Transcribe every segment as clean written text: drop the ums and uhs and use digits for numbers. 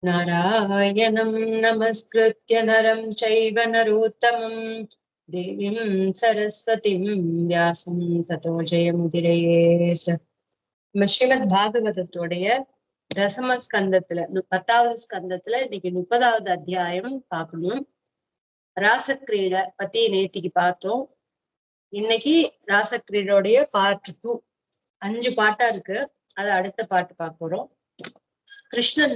नारायणं नमस्कृत्य नरं चैव नरोत्तमं देवीं सरस्वतीं व्यासं ततो जयमुदीरयेत्. ஸ்ரீமத் பாகவதத்தோடைய தசம ஸ்கந்தத்துல 10வது ஸ்கந்தத்துல இன்னைக்கு 30வது அத்தியாயம் பார்க்கணும். ராசக்கிரீட பத்தி நேத்திக்கு பார்த்தோம். இன்னைக்கு ராசக்கிரீடோடைய பார்ட் 2 5 பாட்டா இருக்கு. அது அடுத்த பாட்டு பார்க்க போறோம். கிருஷ்ணன்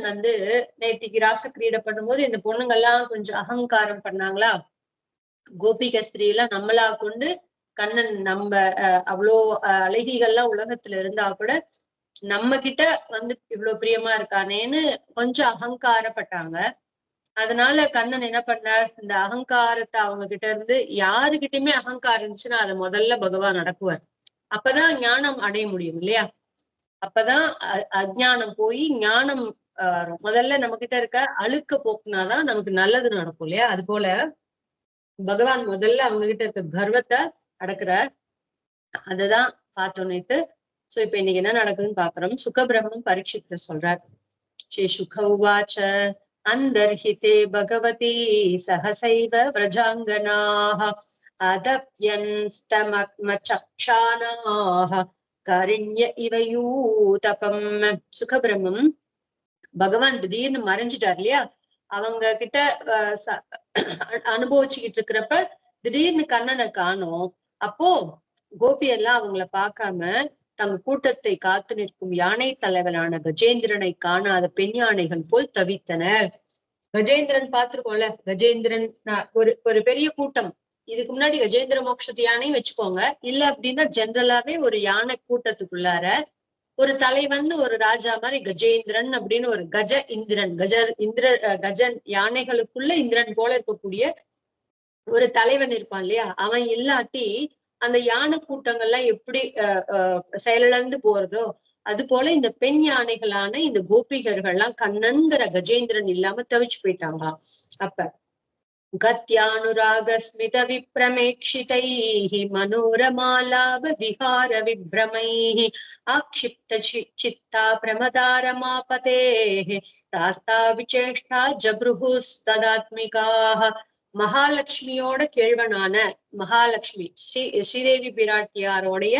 நேத்திக்கு ராசக்கிரீடை பண்ணும்போது இந்த பொண்ணுங்கெல்லாம் கொஞ்சம் அகங்காரம் பண்ணாங்களா, கோபிக ஸ்திரீ எல்லாம் நம்மளா கொண்டு கண்ணன் நம்ம அவ்வளோ அழகிகள்லாம் உலகத்துல இருந்தா கூட நம்ம கிட்ட இவ்வளவு பிரியமா இருக்கானேன்னு கொஞ்சம் அகங்காரப்பட்டாங்க. அதனால கண்ணன் என்ன பண்ணார், இந்த அகங்காரத்தை அவங்க கிட்ட இருந்து யாருகிட்டயுமே அகங்காரம் இருந்துச்சுன்னா அதை முதல்ல பகவான் அடக்குவார். அப்பதான் ஞானம் அடைய முடியும் இல்லையா? அப்பதான் அஜ்ஞானம் போய் ஞானம் முதல்ல நம்ம கிட்ட இருக்க அழுக்க போக்குனாதான் நமக்கு நல்லது நடக்கும் இல்லையா? அது போல பகவான் முதல்ல அவங்க கிட்ட இருக்க கர்வத்தை அடக்குறார். அதுதான் பார்த்தோம் நேத்து. சோ இப்ப இன்னைக்கு என்ன நடக்குதுன்னு பாக்குறோம். சுகபிரம்மம் பரீட்சித்து சொல்றார். ஸ்ரீ சுக உவாச்ச அந்தர்ஹிதே பகவதி சஹசைவ விரஜாங்கனாஹ அதப்யன்ஸ்தமச்சக்ஷானாஹ கரிண்ய இவயூதபம். சுகபிரம்மம் பகவான் திடீர்னு மறைஞ்சிட்டார் இல்லையா? அவங்க கிட்ட அனுபவிச்சுக்கிட்டு இருக்கிறப்ப திடீர்னு கண்ணனை காணோம். அப்போ கோபி எல்லாம் அவங்கள பார்க்காம தங்க கூட்டத்தை காத்து நிற்கும் யானை தலைவனான கஜேந்திரனை காணாத பெண் யானைகள் போல் தவித்தனர். கஜேந்திரன் பார்த்திருக்கோம்ல, கஜேந்திரன் ஒரு பெரிய கூட்டம். இதுக்கு முன்னாடி கஜேந்திர மோட்சத்து யானையும் வச்சுக்கோங்க, இல்ல அப்படின்னா ஜென்ரலாவே ஒரு யானை கூட்டத்துக்குள்ளார ஒரு தலைவன், ஒரு ராஜா மாதிரி கஜேந்திரன் அப்படின்னு ஒரு கஜ இந்திரன், கஜன் யானைகளுக்குள்ள இந்திரன் போல இருக்கக்கூடிய ஒரு தலைவன் இருப்பான் இல்லையா? அவன் இல்லாட்டி அந்த யானை கூட்டங்கள்லாம் எப்படி செயலிழந்து போறதோ அது போல இந்த பெண் யானைகளான இந்த கோபிகர்கள்லாம் கண்ணன்கிற கஜேந்திரன் இல்லாம தவிச்சு போயிட்டாங்களாம். அப்ப கத்யானுராகஸ்மித விப்ரமேக்ஷிதைः மனோரமாலாப விஹார விப்ரமைः ஆக்ஷிப்த சித்தா பிரமதாரமாபதேः தாஸ்தா விசேஷ்டா ஜப்ருஹுஸ்ததாத்மிகாः. மகாலட்சுமியோட கேழ்வனான மகாலட்சுமி ஸ்ரீதேவி பிராட்டியாரோடைய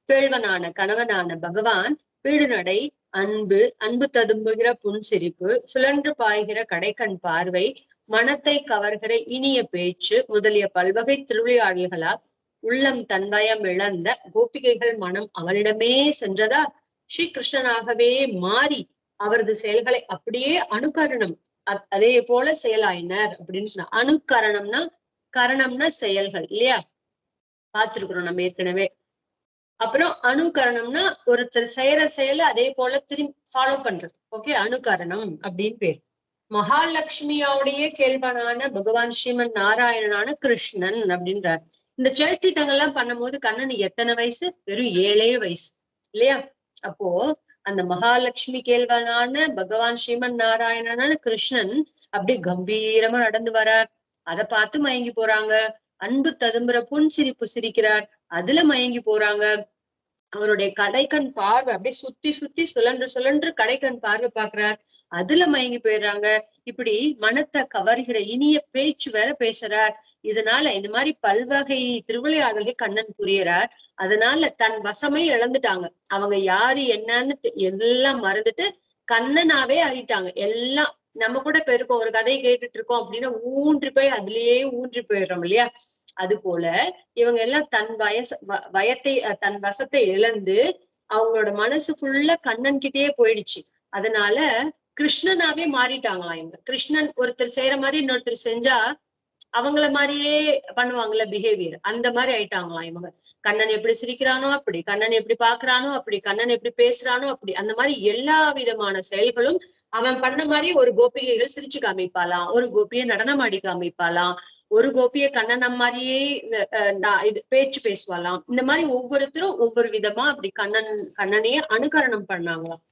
கேழ்வனான கணவனான பகவான் வீடுநடை, அன்பு ததும்புகிற புன்சிரிப்பு, சுழன்று பாய்கிற கடைக்கண் பார்வை, மனத்தை கவர்கிற இனிய பேச்சு முதலிய பல்வகை திருவிளையாடல்களால் உள்ளம் தன்வயம் இழந்த கோபிகைகள் மனம் அவனிடமே சென்றதா ஸ்ரீகிருஷ்ணனாகவே மாறி அவரது செயல்களை அப்படியே அனுகரணம் அதே போல செயலாயினர் அப்படின்னு சொன்னா. அனுகரணம்னா கரணம்னா செயல்கள் இல்லையா? பார்த்திருக்கிறோம் நம்ம ஏற்கனவே. அப்புறம் அனுகரணம்னா ஒருத்தர் செய்யற செயல அதே போல திரும்பி ஃபாலோ பண்றது. ஓகே, அனுகரணம் அப்படின்னு பேர். மகாலட்சுமியோடைய கேள்வனான பகவான் ஸ்ரீமன் நாராயணனான கிருஷ்ணன் அப்படின்றார். இந்த சேஷ்டித்தங்கள்லாம் பண்ணும் போது கண்ணனுக்கு எத்தனை வயசு? வெறும் 7 வயசு இல்லையா? அப்போ அந்த மகாலட்சுமி கேள்வனான பகவான் ஸ்ரீமன் நாராயணனான கிருஷ்ணன் அப்படி கம்பீரமா நடந்து வரார். அதை பார்த்து மயங்கி போறாங்க. அன்பு ததும்புற புன் சிரிப்பு சிரிக்கிறார், அதுல மயங்கி போறாங்க. அவருடைய கடைக்கண் பார்வை அப்படியே சுத்தி சுத்தி சுழன்று கடைக்கண் பார்வை பாக்குறார், அதுல மயங்கி போயிடுறாங்க. இப்படி மனத்தை கவர்கிற இனிய பேச்சு வேற பேசுறார். இதனால இந்த மாதிரி பல்வகை திருவிளையாடல்கள் கண்ணன் புரியறார். அதனால தன் வசமே இழந்துட்டாங்க. அவங்க யாரு என்னன்னு எல்லாம் மறந்துட்டு கண்ணனாவே அறிட்டாங்க. எல்லாம் நம்ம கூட பெருப்போம், ஒரு கதையை கேட்டுட்டு இருக்கோம் அப்படின்னா ஊன்றி போய் அதுலயே ஊன்றி போயிடுறோம் இல்லையா? அது போல இவங்க எல்லாம் தன் வசத்தை இழந்து அவங்களோட மனசு ஃபுல்லா கண்ணன் கிட்டே போயிடுச்சு. அதனால கிருஷ்ணனாவே மாறிட்டாங்களாம் இவங்க. கிருஷ்ணன் ஒருத்தர் செய்யற மாதிரி இன்னொருத்தர் செஞ்சா அவங்கள மாதிரியே பண்ணுவாங்கல்ல பிஹேவியர், அந்த மாதிரி ஆயிட்டாங்களாம் இவங்க. கண்ணன் எப்படி சிரிக்கிறானோ அப்படி, கண்ணன் எப்படி பாக்குறானோ அப்படி, கண்ணன் எப்படி பேசுறானோ அப்படி, அந்த மாதிரி எல்லா விதமான செயல்களும் அவன் பண்ண மாதிரி ஒரு கோபிகைகள் சிரிச்சு காமிப்பாளாம், ஒரு கோபியை நடனம் ஆடி காமிப்பாளாம், ஒரு கோபிய கண்ணன் மாதிரியே இது பேச்சு பேசுவாளாம். இந்த மாதிரி ஒவ்வொருத்தரும் ஒவ்வொரு விதமா அப்படி கண்ணனையே அனுகரணம் பண்ணாங்களாம்.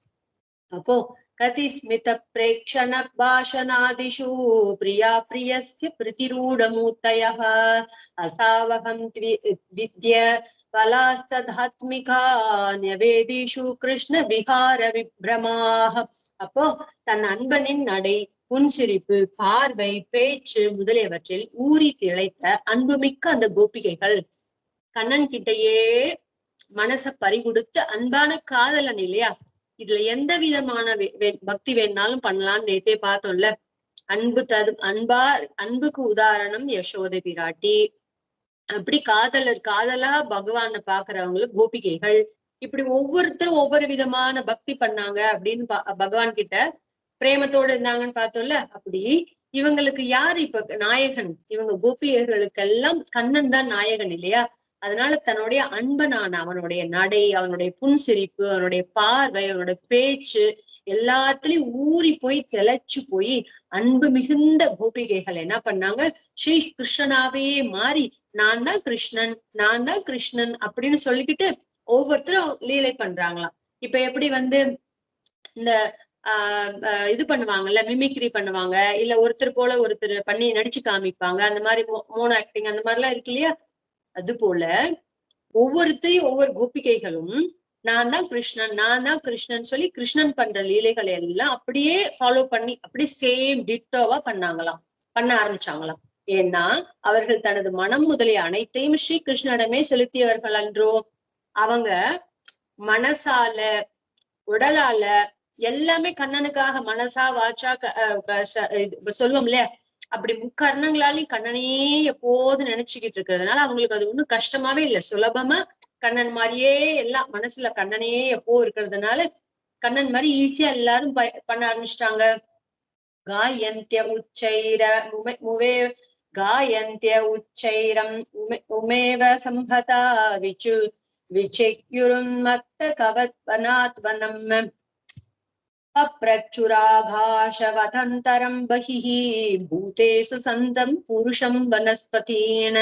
அப்போ கதிஸ்மித பிரேக்ஷண பாஷனாதிஷு பிரியா பிரியஸ்ய பிரதிரூடமூர்த்தயः அசாவகம் வித்ய பலாஸ்ததாத்மிகா நியவேதிஷு கிருஷ்ண விஹார விப்ரமாக. அப்போ தன் அன்பனின் நடை, புன்சிரிப்பு, பார்வை, பேச்சு முதலியவற்றில் ஊறி திளைத்த அன்புமிக்க அந்த கோபிகைகள் கண்ணன் கிட்டையே மனச பறிகொடுத்து அன்பான காதலன் இல்லையா. இதுல எந்த விதமான பக்தி வேணாலும் பண்ணலாம்னு நேத்தே பார்த்தோம்ல. அன்புக்கு உதாரணம் யசோதை பிராட்டி. அப்படி காதலா பகவான பாக்குறவங்களுக்கு கோபிகைகள். இப்படி ஒவ்வொருத்தரும் ஒவ்வொரு விதமான பக்தி பண்ணாங்க அப்படின்னு பகவான் கிட்ட பிரேமத்தோட இருந்தாங்கன்னு பார்த்தோம்ல. அப்படி இவங்களுக்கு யாரு இப்ப நாயகன்? இவங்க கோபிகைகளுக்கெல்லாம் கண்ணன் தான் நாயகன் இல்லையா. அதனால தன்னுடைய அன்பனான அவனுடைய நடை, அவனுடைய புன்சிரிப்பு, அவனுடைய பார்வை, அவனுடைய பேச்சு எல்லாத்துலயும் ஊறி போய் திளைச்சு போய் அன்பு மிகுந்த கோபிகைகள் என்ன பண்ணாங்க, ஸ்ரீ கிருஷ்ணனாவே மாறி நான் தான் கிருஷ்ணன், நான் தான் கிருஷ்ணன் அப்படின்னு சொல்லிக்கிட்டு ஒவ்வொருத்தரும் லீலை பண்றாங்களாம். இப்ப எப்படி இந்த இது பண்ணுவாங்கல்ல, மிமிக்ரி பண்ணுவாங்க, இல்ல ஒருத்தர் போல ஒருத்தர் பண்ணி நடிச்சு காமிப்பாங்க, அந்த மாதிரி மோனோ ஆக்டிங் அந்த மாதிரி எல்லாம் இருக்கு இல்லையா. அது போல ஒவ்வொருத்தையும் ஒவ்வொரு கோபிகைகளும் நான் தான் கிருஷ்ணன், நான் தான் கிருஷ்ணன் சொல்லி கிருஷ்ணன் பண்ற லீலைகளை எல்லாம் அப்படியே ஃபாலோ பண்ணி அப்படியே சேம் டிட்டோவா பண்ண ஆரம்பிச்சாங்களாம். ஏன்னா அவர்கள் தனது மனம் முதலிய அனைத்தையும் ஸ்ரீ கிருஷ்ணனிடமே செலுத்தியவர்கள் அன்றோ. அவங்க மனசால உடலால எல்லாமே கண்ணனுக்காக மனசா வாச்சா சொல்லுவோம் இல்லையா, அப்படி முக்கர்ணங்களாலையும் கண்ணனையே எப்போது நினைச்சுக்கிட்டு இருக்கிறதுனால அவங்களுக்கு அது ஒண்ணும் கஷ்டமாவே இல்லை. சுலபமா கண்ணன் மாதிரியே எல்லாம் மனசுல கண்ணனையே எப்போ இருக்கிறதுனால கண்ணன் மாதிரி ஈஸியா எல்லாரும் பண்ண ஆரம்பிச்சிட்டாங்க. காயந்திய உச்சைர காயந்திய உச்சைரம் உமேவ சம்பதா விச்சையுருன்மத்த கவத்வனாத்வனம் அப்ரச்சுராபாஷவதந்தரம் பகிஹி பூதேசு சந்தம் புருஷம் வனஸ்பதீன.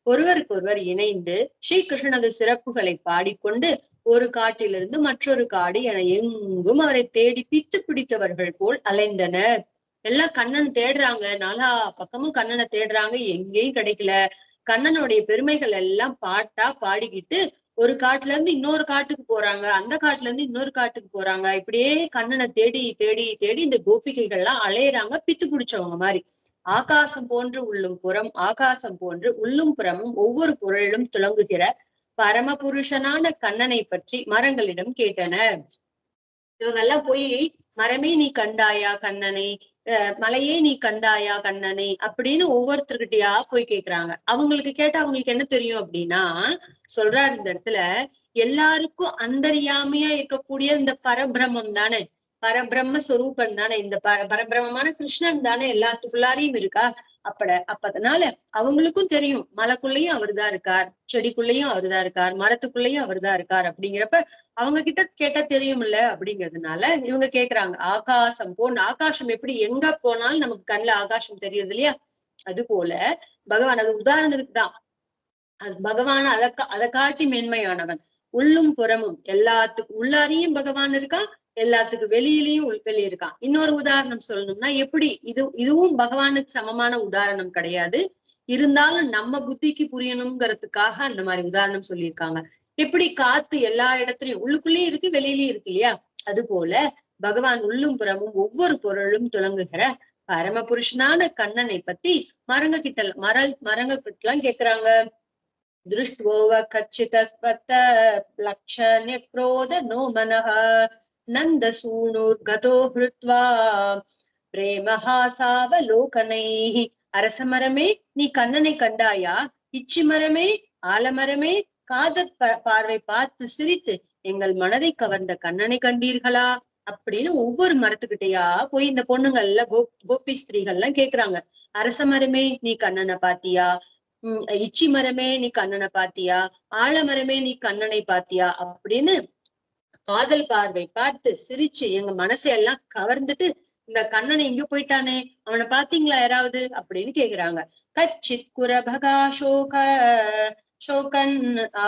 ஒருவருக்கொருவர் இணைந்து ஸ்ரீகிருஷ்ணனது சிறப்புகளை பாடிக்கொண்டு ஒரு காட்டிலிருந்து மற்றொரு காடு என எங்கும் அவரை தேடி பித்து பிடித்தவர்கள் போல் அலைந்தனர். எல்லாம் கண்ணன் தேடுறாங்க, நாலா பக்கமும் கண்ணனை தேடுறாங்க, எங்கேயும் கிடைக்கல. கண்ணனுடைய பெருமைகள் எல்லாம் பாட்டா பாடிக்கிட்டு ஒரு காட்டுல இருந்து இன்னொரு காட்டுக்கு போறாங்க, அந்த காட்டுல இருந்து இன்னொரு காட்டுக்கு போறாங்க. இப்படியே கண்ணனை தேடி தேடி தேடி இந்த கோபிகைகள்லாம் அலையறாங்க, பித்து பிடிச்சவங்க மாதிரி. ஆகாசம் போன்று உள்ளும் புறம், ஆகாசம் போன்று உள்ளும் புறமும் ஒவ்வொரு பொருளிலும் துளங்குகிற பரமபுருஷனான கண்ணனை பற்றி மரங்களிடம் கேட்டனர். இவங்க எல்லாம் போய் மரமே நீ கண்டாயா கண்ணனை, மலையே நீ கண்டாயா கண்ணனை அப்படின்னு ஒவ்வொருத்தர்கிட்டயா போய் கேக்குறாங்க. அவங்களுக்கு கேட்டா அவங்களுக்கு என்ன தெரியும் அப்படின்னா சொல்றாரு இந்த இடத்துல, எல்லாருக்கும் அந்தரியாமையா இருக்கக்கூடிய இந்த பரபிரம்மம் தானே, பரபிரம்ம ஸ்வரூபம் தானே, இந்த பரபிரமமான கிருஷ்ணன் தானே எல்லாத்துக்குள்ளாரையும் இருக்கா. அதனால அவங்களுக்கும் தெரியும் மலைக்குள்ளேயும் அவர்தான் இருக்கார், செடிக்குள்ளேயும் அவர்தான் இருக்கார், மரத்துக்குள்ளேயும் அவர்தான் இருக்கார். அப்படிங்கிறப்ப அவங்க கிட்ட கேட்டா தெரியும்ல. அப்படிங்கிறதுனால இவங்க கேக்குறாங்க. ஆகாசம் எப்படி எங்க போனாலும் நமக்கு கண்ணுல ஆகாசம் தெரியுது இல்லையா, அது போல பகவான், அது உதாரணத்துக்கு தான், அது பகவான் அதை காட்டி மேன்மையானவன். உள்ளும் புறமும் எல்லாத்துக்கும் உள்ளாரையும் பகவான் இருக்கான், எல்லாத்துக்கும் வெளியிலயும் வெளியிருக்கான். இன்னொரு உதாரணம் சொல்லணும்னா எப்படி இதுவும் பகவானுக்கு சமமான உதாரணம் கிடையாது, இருந்தாலும் நம்ம புத்திக்கு புரியணுங்கிறதுக்காக அந்த மாதிரி உதாரணம் சொல்லியிருக்காங்க. எப்படி காத்து எல்லா இடத்துலயும் உள்ளுக்குள்ளேயும் இருக்கு வெளியிலயும் இருக்கு இல்லையா, அது போல பகவான் உள்ளும் புறமும் ஒவ்வொரு பொருளும் துளங்குகிற பரமபுருஷனான கண்ணனை பத்தி மரங்க கிட்டலாம் கேக்குறாங்க. திருஷ்டுவோவ கச்சிதஸ்வத்த லக்ஷண க்ரோத நோ மனஹ நந்த சூனூர் கதோ ஹிருத்வா பிரேமஹாசாவலோகனை. அரசமரமே நீ கண்ணனை கண்டாயா, இச்சி மரமே ஆலமரமே காதற் பார்வை பார்த்து சிரித்து எங்கள் மனதை கவர்ந்த கண்ணனை கண்டீர்களா அப்படின்னு ஒவ்வொரு மரத்துக்கிட்டையா போய் இந்த பொண்ணுங்கள்ல கோபி ஸ்திரீகள் எல்லாம் கேக்குறாங்க. அரச மரமே நீ கண்ணனை பாத்தியா, இச்சி மரமே நீ கண்ணனை பாத்தியா, ஆலமரமே நீ கண்ணனை பாத்தியா அப்படின்னு காதல் பார்வை பார்த்து சிரிச்சு எங்க மனசையெல்லாம் கவர்ந்துட்டு இந்த கண்ணனை எங்க போயிட்டானே அவனை பாத்தீங்களா யாராவது அப்படின்னு கேக்குறாங்க. கச்சித் குரபகா சோகன்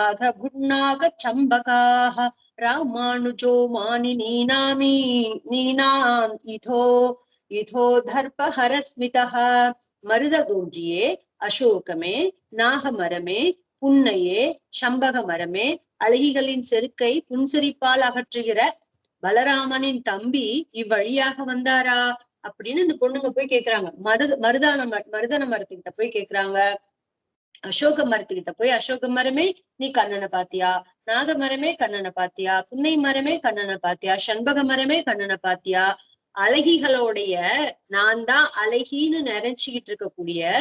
ஆக புண்ணாக சம்பகாக ராமானுஜோ மானி நீனாம் இதோ தர்பஹரஸ்மிதா. மருத தோன்றியே, அசோகமே, நாகமரமே, புன்னையே சம்பக மரமே அழகிகளின் செருக்கை புன்சிரிப்பால் அகற்றுகிற பலராமனின் தம்பி இவ்வழியாக வந்தாரா அப்படின்னு இந்த பொண்ணுங்க போய் கேக்குறாங்க. மருதன மரத்துக்கிட்ட போய் கேக்குறாங்க. அசோக மரத்துக்கிட்ட போய் அசோக மரமே நீ கண்ணனை பாத்தியா, நாக மரமே கண்ணனை பாத்தியா, புன்னை மரமே கண்ணனை பாத்தியா, சண்பக மரமே கண்ணனை பாத்தியா, அழகிகளுடைய நான் தான் அழகின்னு நினைச்சுக்கிட்டு இருக்கக்கூடிய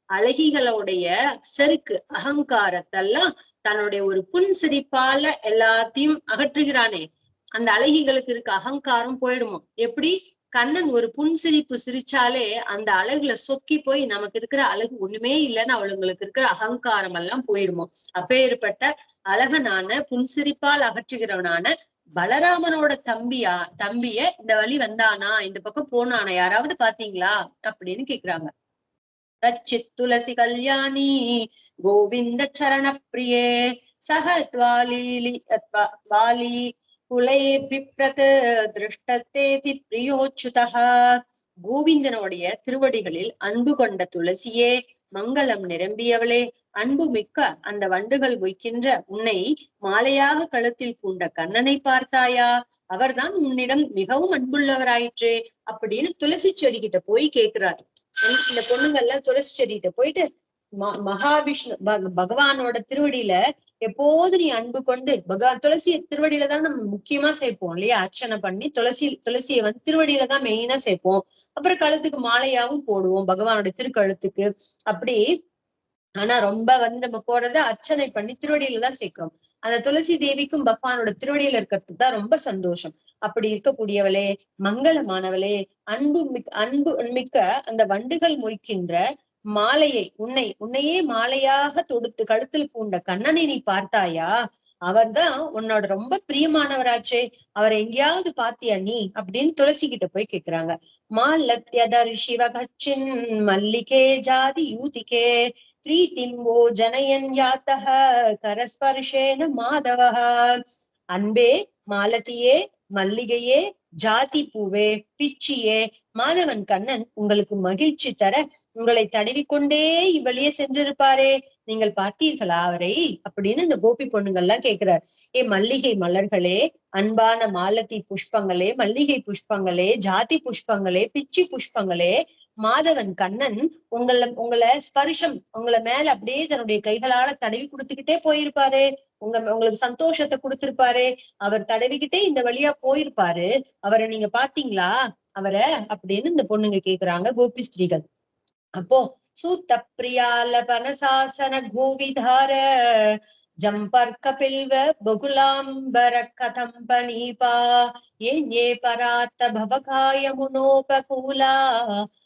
அழகிகளுடைய செருக்கு அகங்காரத்தெல்லாம் தன்னுடைய ஒரு புன் சிரிப்பால எல்லாத்தையும் அகற்றுகிறானே, அந்த அழகிகளுக்கு இருக்க அகங்காரம் போயிடுமோ. எப்படி கண்ணன் ஒரு புன்சிரிப்பு சிரிச்சாலே அந்த அழகுல சொக்கி போய் நமக்கு இருக்கிற அழகு ஒண்ணுமே இல்லைன்னு அவளுங்களுக்கு இருக்கிற அகங்காரம் எல்லாம் போயிடுமோ. அப்பேற்பட்ட அழகனான புன்சிரிப்பால் அகற்றுகிறவனான பலராமனோட தம்பிய இந்த வழி வந்தானா, இந்த பக்கம் போனானா, யாராவது பாத்தீங்களா அப்படின்னு கேக்குறாங்க. கச்சித் துளசி கல்யாணி கோவிந்த சரண பிரியே வாலி குலைர்பிப்ரத் திருஷ்டத்தேதி பிரியோச்சுதः. கோவிந்தனுடைய திருவடிகளில் அன்பு கொண்ட துளசியே, மங்களம் நிரம்பியவளே, அன்பு மிக்க அந்த வண்டுகள் மொய்க்கின்ற உன்னை மாலையாக கழுத்தில் பூண்ட கண்ணனை பார்த்தாயா, அவர்தான் உன்னிடம் மிகவும் அன்புள்ளவராயிற்றே அப்படின்னு துளசி செடி கிட்ட போய் கேக்குறாரு. இந்த பொண்ணுங்கள்லாம் துளசி செடிகிட்ட போயிட்டு மகாவிஷ்ணு பகவானோட திருவடியில எப்போது நீ அன்பு கொண்டு துளசி திருவடியில தான் நம்ம முக்கியமா சேர்ப்போம் இல்லையா, அர்ச்சனை பண்ணி துளசியை வந்து திருவடியில தான் மெயினா சேர்ப்போம். அப்புறம் கழுத்துக்கு மாலையாவும் போடுவோம் பகவானோட திருக்கழுத்துக்கு அப்படி. ஆனா ரொம்ப வந்து நம்ம போறத அர்ச்சனை பண்ணி திருவடியில தான் சேர்க்கிறோம். அந்த துளசி தேவிக்கும் பகவானோட திருவடியில இருக்கிறதுக்கு தான் ரொம்ப சந்தோஷம். அப்படி இருக்கக்கூடியவளே, மங்களமானவளே, அன்பு மிக்க அந்த வண்டுகள் மொய்க்கின்ற மாலையை உன்னையே மாலையாக தொடுத்து கழுத்தில் பூண்ட கண்ணனை நீ பார்த்தாயா, அவர்தான் உன்னோட ரொம்ப பிரியமானவராச்சே, அவரை எங்கேயாவது பாத்தியா நீ அப்படின்னு துளசி கிட்ட போய் கேக்குறாங்க. மாலத்யதர் சிவகச்சின் மல்லிகே ஜாதி யூதிகே பிரீத்திம்போ ஜனயன் யாத்தக கரஸ்பர்ஷேன மாதவஹ. அன்பே, மாலதியே, மல்லிகையே, ஜாதி பூவே, பிச்சியே, மாதவன் கண்ணன் உங்களுக்கு மகிழ்ச்சி தர உங்களை தடவிக்கொண்டே இவ்வழியே சென்றிருப்பாரே, நீங்கள் பார்த்தீர்களா அவரை அப்படின்னு இந்த கோபி பொண்ணுங்கள்லாம் கேக்குறார். மல்லிகை மலர்களே, அன்பான மாலதி புஷ்பங்களே, மல்லிகை புஷ்பங்களே, ஜாதி புஷ்பங்களே, பிச்சி புஷ்பங்களே, மாதவன் கண்ணன் உங்களை ஸ்பர்ஷம் உங்களை மேல அப்படியே தன்னுடைய கைகளால தடவி கொடுத்துக்கிட்டே போயிருப்பாரு, உங்களுக்கு சந்தோஷத்தை கொடுத்திருப்பாரு, அவர் தடவிக்கிட்டே இந்த வழியா போயிருப்பாரு, அவரை நீங்க பாத்தீங்களா அவரை அப்படின்னு இந்த பொண்ணுங்க கேக்குறாங்க கோபி ஸ்திரீகள். அப்போ சூத்த பிரியாலபனசாசன கோவிதார ஜம்பர்க்க பில்வ பகுலாம்பர கதம்பனீபா ஏ பராத்த பவகாய முனோபகூலா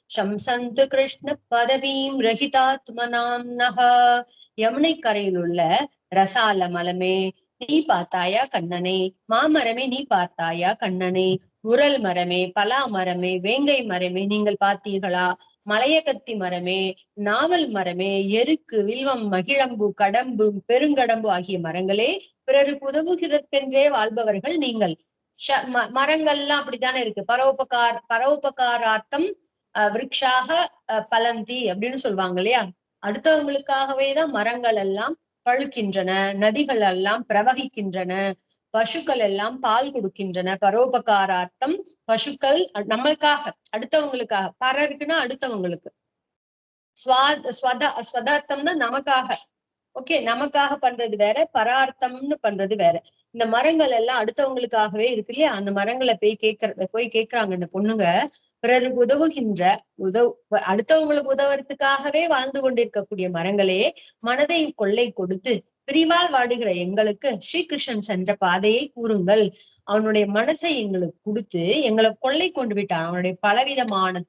சம்சந்து கிருஷ்ண பதவீம் ரஹிதாத்மனாம் நஹ. யமுனை கரையில் உள்ள ரசால மலமே நீ பார்த்தாயா கண்ணனே, மாமரமே நீ பார்த்தாயா கண்ணனே, முரல் மரமே, பலா மரமே, வேங்கை மரமே நீங்கள் பார்த்தீர்களா, மலையகத்தி மரமே, நாவல் மரமே, எருக்கு, வில்வம், மகிழம்பு, கடம்பு, பெருங்கடம்பு ஆகிய மரங்களே, பிறருக்கு உதவுகிறதற்கென்றே வாழ்பவர்கள் நீங்கள். மரங்கள்லாம் அப்படித்தானே இருக்கு. பரோபகாரார்த்தம் விருட்சாக பலந்தி அப்படின்னு சொல்லுவாங்க இல்லையா, அடுத்தவங்களுக்காகவேதான் மரங்கள் எல்லாம் பழுக்கின்றன, நதிகள் எல்லாம் பிரவகிக்கின்றன, பசுக்கள் எல்லாம் பால் கொடுக்கின்றன. பரோபகாரார்த்தம் பசுக்கள் நம்மளுக்காக, அடுத்தவங்களுக்காக, பரருக்குன்னா அடுத்தவங்களுக்கு, ஸ்வதார்த்தம்னா நமக்காக. ஓகே, நமக்காக பண்றது வேற, பரார்த்தம்னு பண்றது வேற. இந்த மரங்கள் எல்லாம் அடுத்தவங்களுக்காகவே இருக்கு இல்லையா, அந்த மரங்களை போய் கேக்குறாங்க இந்த பொண்ணுங்க. பிறருக்கு உதவுகின்ற அடுத்தவங்களுக்கு உதவுறதுக்காகவே வாழ்ந்து கொண்டிருக்கக்கூடிய மரங்களே, மனதை கொள்ளை கொடுத்து பிரிவால் வாடுகிற எங்களுக்கு ஸ்ரீகிருஷ்ணன் சென்ற பாதையை கூறுங்கள். அவனுடைய மனசை எங்களுக்கு கொடுத்து எங்களை கொள்ளை கொண்டு விட்டான். அவனுடைய பலவிதமான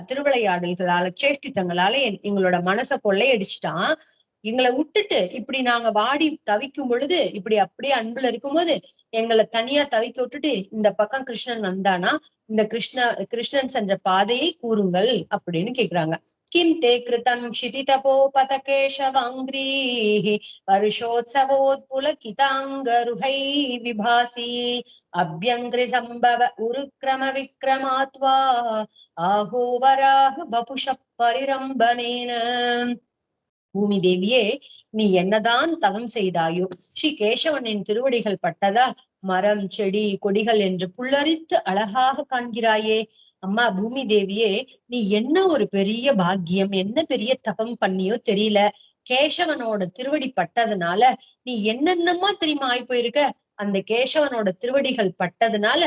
திருவிளையாடல்களால சேஷ்டித்தங்களால எங்களோட மனசை கொள்ளை அடிச்சுட்டான். எங்களை விட்டுட்டு இப்படி நாங்க வாடி தவிக்கும் பொழுது, இப்படி அப்படியே அன்புல இருக்கும்போது எங்களை தனியா தவிக்க விட்டுட்டு இந்த பக்கம் கிருஷ்ணன் வந்தானா, இந்த கிருஷ்ணன் சென்ற பாதையை கூறுங்கள் அப்படின்னு கேக்குறாங்க. கிம் தே கிருதம் க்ஷிதிதபோ பதகேஷவாங்கிரீஹி வருஷோத்சவோத்புலகிதாங்கருஹை விபாசி அப்யங்கிரி சம்பவ உருக்ரம விக்ரமாத்வா ஆஹோவராஹ பபுஷ பரிரம்பனேன. பூமி தேவியே, நீ என்னதான் தவம் செய்தாயோ, ஸ்ரீ கேசவனின் திருவடிகள் பட்டதால் மரம் செடி கொடிகள் என்று புல்லரித்து அழகாக காண்கிறாயே. அம்மா பூமி தேவியே, நீ என்ன ஒரு பெரிய பாக்கியம், என்ன பெரிய தபம் பண்ணியோ தெரியல. கேசவனோட திருவடி பட்டதுனால நீ என்னென்னமா தெரியுமா ஆயி போயிருக்க. அந்த கேசவனோட திருவடிகள் பட்டதுனால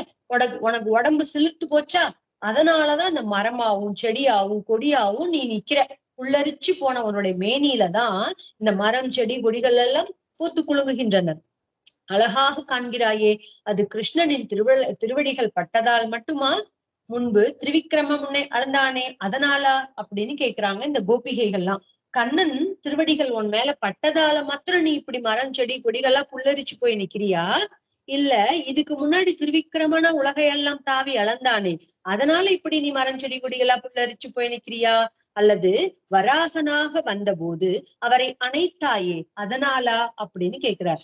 உனக்கு உடம்பு சிலிர்த்து போச்சா. அதனாலதான் இந்த மரமாவும் செடியாவும் கொடியாவும் நீ நிக்கிற. புல்லரிச்சு போன உன்னுடைய மேனியில தான் இந்த மரம் செடி கொடிகள் எல்லாம் பூத்து குலுங்குகின்றனர். அழகாக காண்கிறாயே, அது கிருஷ்ணனின் திருவடிகள் பட்டதால் மட்டுமா? முன்பு திரிவிக்ரம முன்னே அளந்தானே, அதனாலா அப்படின்னு கேக்குறாங்க இந்த கோபிகைகள்லாம். கண்ணன் திருவடிகள் உன் மேல பட்டதால மாத்திரம் நீ இப்படி மரம் செடி கொடிகள்லாம் புல்லரிச்சு போய் நிக்கிறியா? இல்ல இதுக்கு முன்னாடி திருவிக்கிரமனா உலகையெல்லாம் தாவி அளந்தானே, அதனால இப்படி நீ மரம் செடி கொடிகளா புல்லரிச்சு போய் நிக்கிறியா? அல்லது வராகனாக வந்தபோது அவரை அணைத்தாயே அதனாலா அப்படின்னு கேக்குறார்.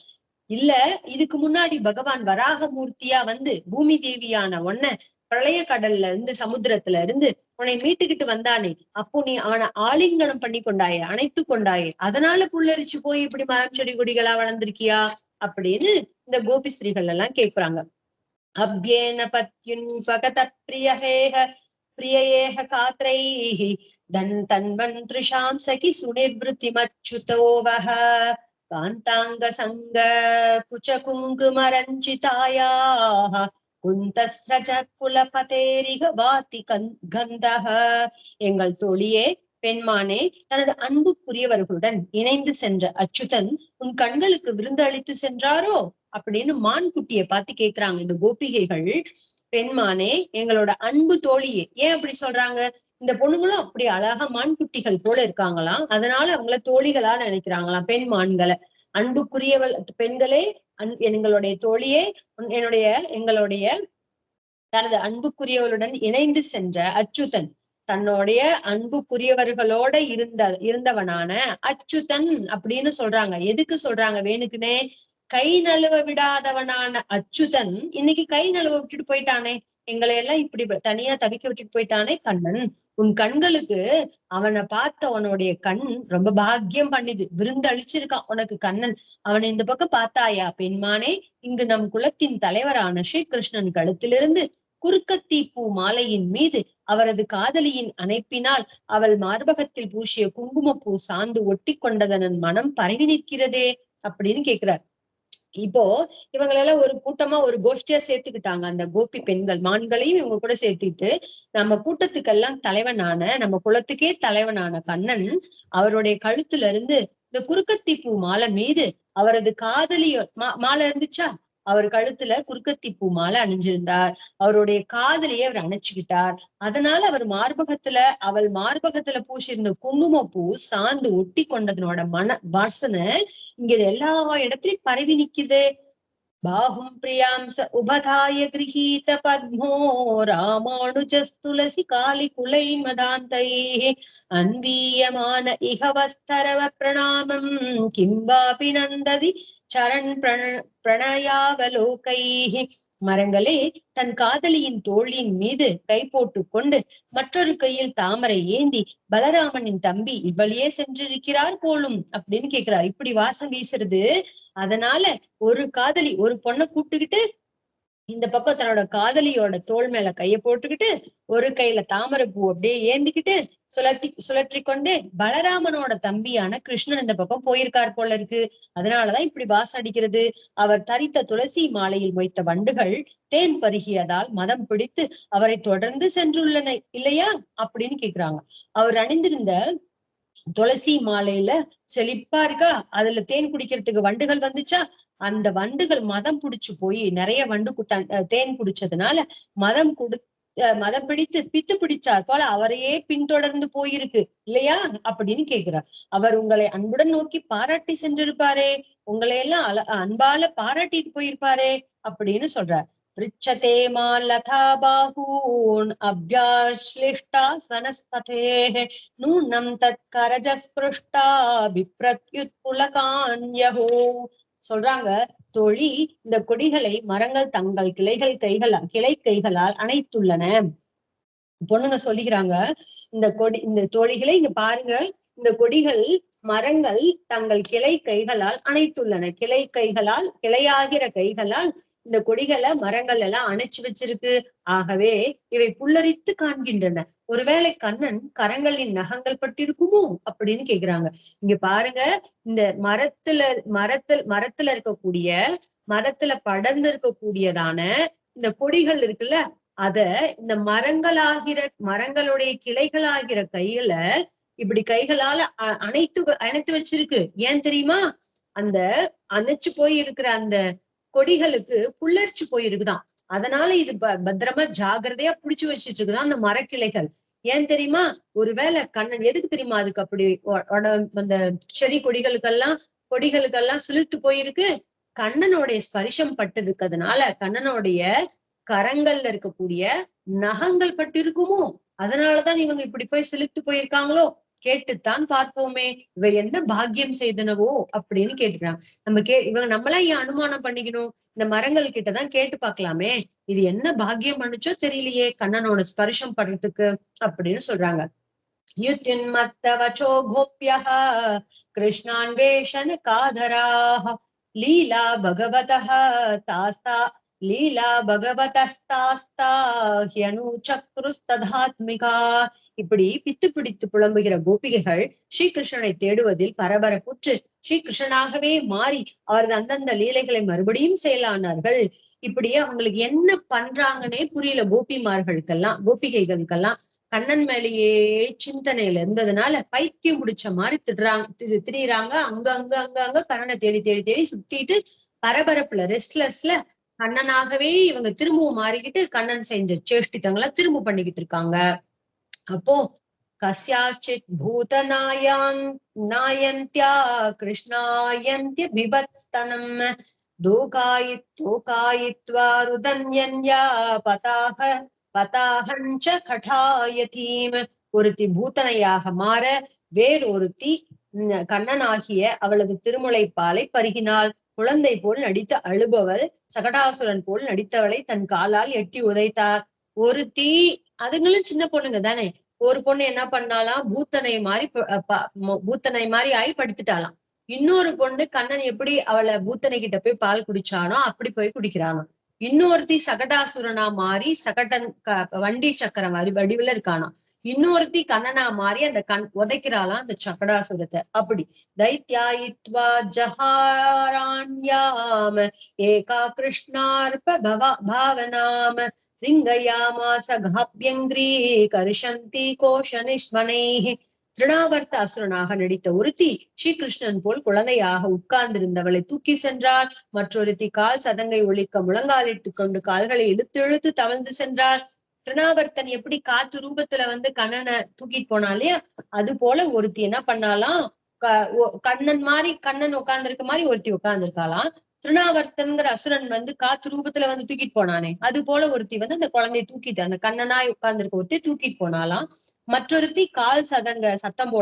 இல்ல இதுக்கு முன்னாடி பகவான் வராக மூர்த்தியா வந்து பூமி தேவியான உன்ன பிரளய கடல்ல இருந்து சமுத்திரத்துல இருந்து உன்னை மீட்டுக்கிட்டு வந்தானே, அப்போ நீ அவனை ஆலிங்கனம் பண்ணி கொண்டாயே, அணைத்து கொண்டாயே, அதனால புல்லரிச்சு போய் இப்படி மரம் செடி கொடிகளா வளர்ந்திருக்கியா அப்படின்னு இந்த கோபி ஸ்திரீகள் எல்லாம் கேக்குறாங்க. அப்யேன பத்யுன் பகத பிரியஹேஹ பிரியேஹ காத்ரைஹி தன்வன் த்ரிஷாம் சகி சுனிர்விருத்திமச்சுதோவஹ காந்தாங்க சங்க குச்ச குங்குமரஞ்சிதாயாஹ குந்தஸ்ரஜ குலபதேரிக வாதி கந்தஹ. எங்கள் தோழியே, பெண்மானே, தனது அன்புக்குரியவர்களுடன் இணைந்து சென்ற அச்சுதன் உன் கண்களுக்கு விருந்து அளித்து சென்றாரோ அப்படின்னு மான் குட்டியை பார்த்து கேக்குறாங்க இந்த கோபிகைகள். பெண்மானே, எங்களோட அன்பு தோழியே. ஏன் அப்படி சொல்றாங்க? இந்த பொண்ணுங்களும் அப்படி அழகா மான் குட்டிகள் போல இருக்காங்களாம், அதனால அவங்கள தோழிகளா நினைக்கிறாங்களாம் பெண் மான்களை. அன்புக்குரியவள் பெண்களே, எங்களுடைய தோழியே, எங்களுடைய தனது அன்புக்குரியவளுடன் இணைந்து சென்ற அச்சுதன், தன்னுடைய அன்புக்குரியவர்களோட இருந்தவனான அச்சுதன் அப்படின்னு சொல்றாங்க. எதுக்கு சொல்றாங்க? வேணுக்குனே கை நழுவ விடாதவனான அச்சுதன் இன்னைக்கு கை நழுவ விட்டுட்டு போயிட்டானே, எங்களை எல்லாம் இப்படி தனியா தவிக்க விட்டுட்டு போயிட்டானே கண்ணன். உன் கண்களுக்கு அவனை பார்த்த அவனுடைய கண் ரொம்ப பாக்கியம் பண்ணிது, விருந்து அளிச்சிருக்கான் உனக்கு கண்ணன். அவனை இந்த பக்கம் பார்த்தாயா பெண்மானே? இங்கு நம் குலத்தின் தலைவரான ஸ்ரீகிருஷ்ணன் கழுத்திலிருந்து குறுக்கத்தீ பூ மாலையின் மீது அவரது காதலியின் அணைப்பினால் அவள் மார்பகத்தில் பூசிய குங்குமப்பூ சாந்து ஒட்டி கொண்டதனன் மனம் பரவி நிற்கிறதே அப்படின்னு கேக்குறார். இப்போ இவங்களெல்லாம் ஒரு கூட்டமா ஒரு கோஷ்டியா சேர்த்துக்கிட்டாங்க அந்த கோபி பெண்கள். மான்களையும் இவங்க கூட சேர்த்துக்கிட்டு நம்ம கூட்டத்துக்கெல்லாம் தலைவனான, நம்ம குலத்துக்கே தலைவனான கண்ணன் அவருடைய கழுத்துல இருந்து இந்த குறுக்கத்தி பூ மாலை மீது அவரது காதலியோ மாலை இருந்துச்சா, அவர் கழுத்துல குறுக்கத்தி பூ மாலை அணிஞ்சிருந்தார். அவருடைய காதலியை அவர் அணைச்சுக்கிட்டார். அதனால அவர் அவள் மார்பகத்துல பூசியிருந்த குங்குமப்பூ சாந்து ஒட்டி கொண்டதனோட வாசனை இங்க எல்லா இடத்துலயும் பரவி நிக்குது. பாகும் பிரியாம்ச உபதாய கிரகீத பத்மோ ராமானுஜஸ்துலசி காலி குலை மதாந்தை அன்வீயமான இகவஸ்தரவ பிரணாமம் கிம்பாபி நந்ததி சரண் பிரணயாவலோகை. மரங்களே, தன் காதலியின் தோளின் மீது கை போட்டு கொண்டு மற்றொரு கையில் தாமரை ஏந்தி பலராமனின் தம்பி இவ்வழியே சென்றிருக்கிறார் போலும் அப்படின்னு கேக்குறார். இப்படி வாசம் வீசுறது. அதனால ஒரு காதலி ஒரு பொண்ணை கூப்பிட்டுக்கிட்டு இந்த பக்கம் தன்னோட காதலியோட தோள் மேல கைய போட்டுக்கிட்டு ஒரு கையில தாமரை பூ அப்படியே ஏந்திக்கிட்டு சுழற்றி கொண்டே பலராமனோட தம்பியான கிருஷ்ணன் இந்த பக்கம் போயிருக்கார் போல இருக்கு. அதனாலதான் இப்படி வாசம் அடிக்கிறது. அவர் தரித்த துளசி மாலையில் மொய்த்த வண்டுகள் தேன் பருகியதால் மதம் பிடித்து அவரை தொடர்ந்து சென்றுள்ளன இல்லையா அப்படின்னு கேக்குறாங்க. அவர் அணிந்திருந்த துளசி மாலையில செழிப்பா இருக்கா, அதுல தேன் குடிக்கிறதுக்கு வண்டுகள் வந்துச்சா, அந்த வண்டுகள் மதம் பிடிச்சு போய் நிறைய தேன் குடிச்சதுனால மதம் பிடித்து பித்து பிடிச்சார் போல அவரையே பின்தொடர்ந்து போயிருக்கு இல்லையா அப்படின்னு கேக்குறார். அவர் உங்களை அன்புடன் நோக்கி பாராட்டி சென்றிருப்பாரே, உங்களை எல்லாம் அன்பால பாராட்டிட்டு போயிருப்பாரே அப்படின்னு சொல்றார். ரிச்சதே மாலதா பாகூன் அப்யாஸ்லிஷ்டா வனஸ்பதேஹ நூனம் தத் கரஜஸ்பிருஷ்டா விப்ரத்யுத் புலகான்யஹோ. சொல்றாங்க, தோழி, இந்த கொடிகளை மரங்கள் தங்கள் கிளை கைகளால் அணைத்துள்ளன. பொண்ணுங்க சொல்லிக்கிறாங்க, இந்த தோழிகளை இங்க பாருங்க, இந்த கொடிகள் மரங்கள் தங்கள் கிளை கைகளால் அணைத்துள்ளன. கிளையாகிற கைகளால் இந்த கொடிகளை மரங்கள் எல்லாம் அணைச்சு வச்சிருக்கு. ஆகவே இவை புல்லரித்து காண்கின்றன. ஒருவேளை கண்ணன் கரங்களின் நகங்கள் பட்டிருக்குமோ அப்படின்னு கேக்குறாங்க. இங்க பாருங்க, இந்த மரத்துல இருக்கக்கூடிய மரத்துல படர்ந்து இருக்கக்கூடியதான இந்த கொடிகள் இருக்குல்ல, அத இந்த மரங்களுடைய கிளைகளாகிற கையில இப்படி கைகளால அணைத்து வச்சிருக்கு. ஏன் தெரியுமா? அந்த அணைச்சு போய் இருக்கிற அந்த கொடிகளுக்கு புல்லரிச்சு போயிருக்குதான். அதனால இது பத்திரமா ஜாகிரதையா புடிச்சு வச்சிட்டு இருக்குதான் அந்த மரக்கிளைகள். ஏன் தெரியுமா? ஒருவேளை கண்ணன் எதுக்கு தெரியுமா அதுக்கு அப்படி அந்த செடி கொடிகளுக்கெல்லாம் சிலிர்த்து போயிருக்கு? கண்ணனுடைய ஸ்பரிசம் பட்டு இருக்கிறதுனால, கண்ணனுடைய கரங்கள்ல இருக்கக்கூடிய நகங்கள் பட்டு இருக்குமோ, அதனாலதான் இவங்க இப்படி போய் சிலிர்த்து போயிருக்காங்களோ? கேட்டுத்தான் பார்ப்போமே, இவ என்ன பாக்கியம் செய்தனவோ அப்படின்னு கேட்டுக்கிறாங்க. இவங்க நம்மளா ஏன் அனுமானம் பண்ணிக்கணும்? இந்த மரங்கள் கிட்டதான் கேட்டு பார்க்கலாமே, இது என்ன பாக்கியம் பண்ணுச்சோ தெரியலையே கண்ணனோட ஸ்பர்ஷம் படுறதுக்கு அப்படின்னு சொல்றாங்க. யுத்யுன்மத்தவச்சோ கோப்யः கிருஷ்ணான்வேஷன காதராः லீலா பகவதः தாஸ்தா லீலா பகவதஸ்தாஸ்தா ஹ்யனுசக்ருஸ்ததாத்மிகா. இப்படி பித்து பிடித்து புலம்புகிற கோபிகைகள் ஸ்ரீகிருஷ்ணனை தேடுவதில் பரபரப்புற்று ஸ்ரீகிருஷ்ணனாகவே மாறி அவரது அந்தந்த லீலைகளை மறுபடியும் செயலானார்கள். இப்படி அவங்களுக்கு என்ன பண்றாங்கன்னே புரியல. கோபிகைகளுக்கெல்லாம் கண்ணன் மேலேயே சிந்தனையில இருந்ததுனால பைத்தியம் முடிச்ச மாதிரி திரியிறாங்க. அங்க கண்ணனை தேடி தேடி தேடி சுத்திட்டு பரபரப்புல ரெஸ்ட்லெஸ்ல கண்ணனாகவே இவங்க திரும்பவும் மாறிக்கிட்டு கண்ணன் செஞ்ச சேஷ்டித்தங்களை திரும்ப பண்ணிக்கிட்டு இருக்காங்க. அப்போ கஸ்யாச்சித் நாயந்தியா கிருஷ்ணாயந்திய பிபத்ஸ்தனம் தோகாயித்வா ருதன்யன்யா பதாகஞ்ச கடாயதீம். ஒருத்தி பூத்தனையாக மாற வேறொருத்தி கண்ணனாகிய அவளது திருமுலைப்பாலை பருகினாள். குழந்தை போல் நடித்து அழுபவள் சகடாசுரன் போல் நடித்தவளை தன் காலால் எட்டி உதைத்தாள். ஒருத்தி, அதுங்களும் சின்ன பொண்ணுங்க தானே, ஒரு பொண்ணு என்ன பண்ணாலாம், பூத்தனை மாதிரி ஆகி படுத்துட்டாலாம். இன்னொரு பொண்ணு கண்ணன் எப்படி அவளை பூத்தனை கிட்ட போய் பால் குடிச்சானோ அப்படி போய் குடிக்கிறானோ. இன்னொருத்தி சகடாசுரனா மாறி வண்டி சக்கரம் வடிவுல இருக்கானா. இன்னொருத்தி கண்ணனா மாறி அந்த உதைக்கிறாளாம் அந்த சகடாசுரத்தை. அப்படி தைத்யாயித்வா ஜஹாராண்யாம ஏகா கிருஷ்ணார்ப பாவனாம ரிங்கயாமாச காப்யங்கிரீ கர்ஷந்தி கோஷனிஸ்மனைஹ. திருணாவர்த்த அசுரனாக நடித்த ஒருத்தி ஸ்ரீகிருஷ்ணன் போல் குழந்தையாக உட்கார்ந்திருந்தவளை தூக்கி சென்றாள். மற்றொருத்தி கால் சதங்கை ஒலிக்க முழங்காலிட்டு கொண்டு கால்களை இழுத்து இழுத்து தவழ்ந்து சென்றாள். திருணாவர்த்தன் எப்படி காத்து ரூபத்துல கண்ணனை தூக்கிட்டு போனா இல்லையா, அது போல ஒருத்தி என்ன பண்ணாலாம், கண்ணன் உட்கார்ந்துருக்க மாதிரி ஒருத்தி உட்கார்ந்துருக்காளாம். திருணாவர்த்தன்கிற அசுரன் காத்து ரூபத்துல தூக்கிட்டு போனானே, அது போல ஒருத்தி அந்த குழந்தைய தூக்கிட்டு, அந்த கண்ணனாய் உட்கார்ந்துருக்க ஒருத்தி தூக்கிட்டு போனாலாம். மற்றொருத்தி கால் சத்தம்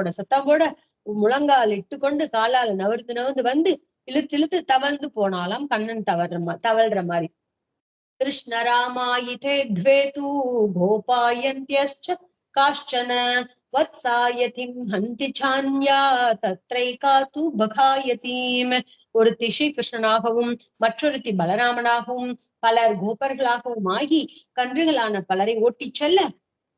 போட முழங்கால் இட்டு கொண்டு காலால நவர்ந்து இழுத்து இழுத்து தவழ்ந்து போனாலாம். கண்ணன் தவழ்ற மாதிரி. கிருஷ்ண ராமாயிதே த்வேது கோபாயந்தியஸ்ச காஷ்சன வத்சாயதிம் ஹந்தி சான்யா தத்ரைகா து பகாயதீம். ஒருத்தி ஸ்ரீகிருஷ்ணனாகவும் மற்றொருத்தி பலராமனாகவும் பலர் கோபர்களாகவும் ஆகி கன்றுகளான பலரை ஓட்டிச் செல்ல,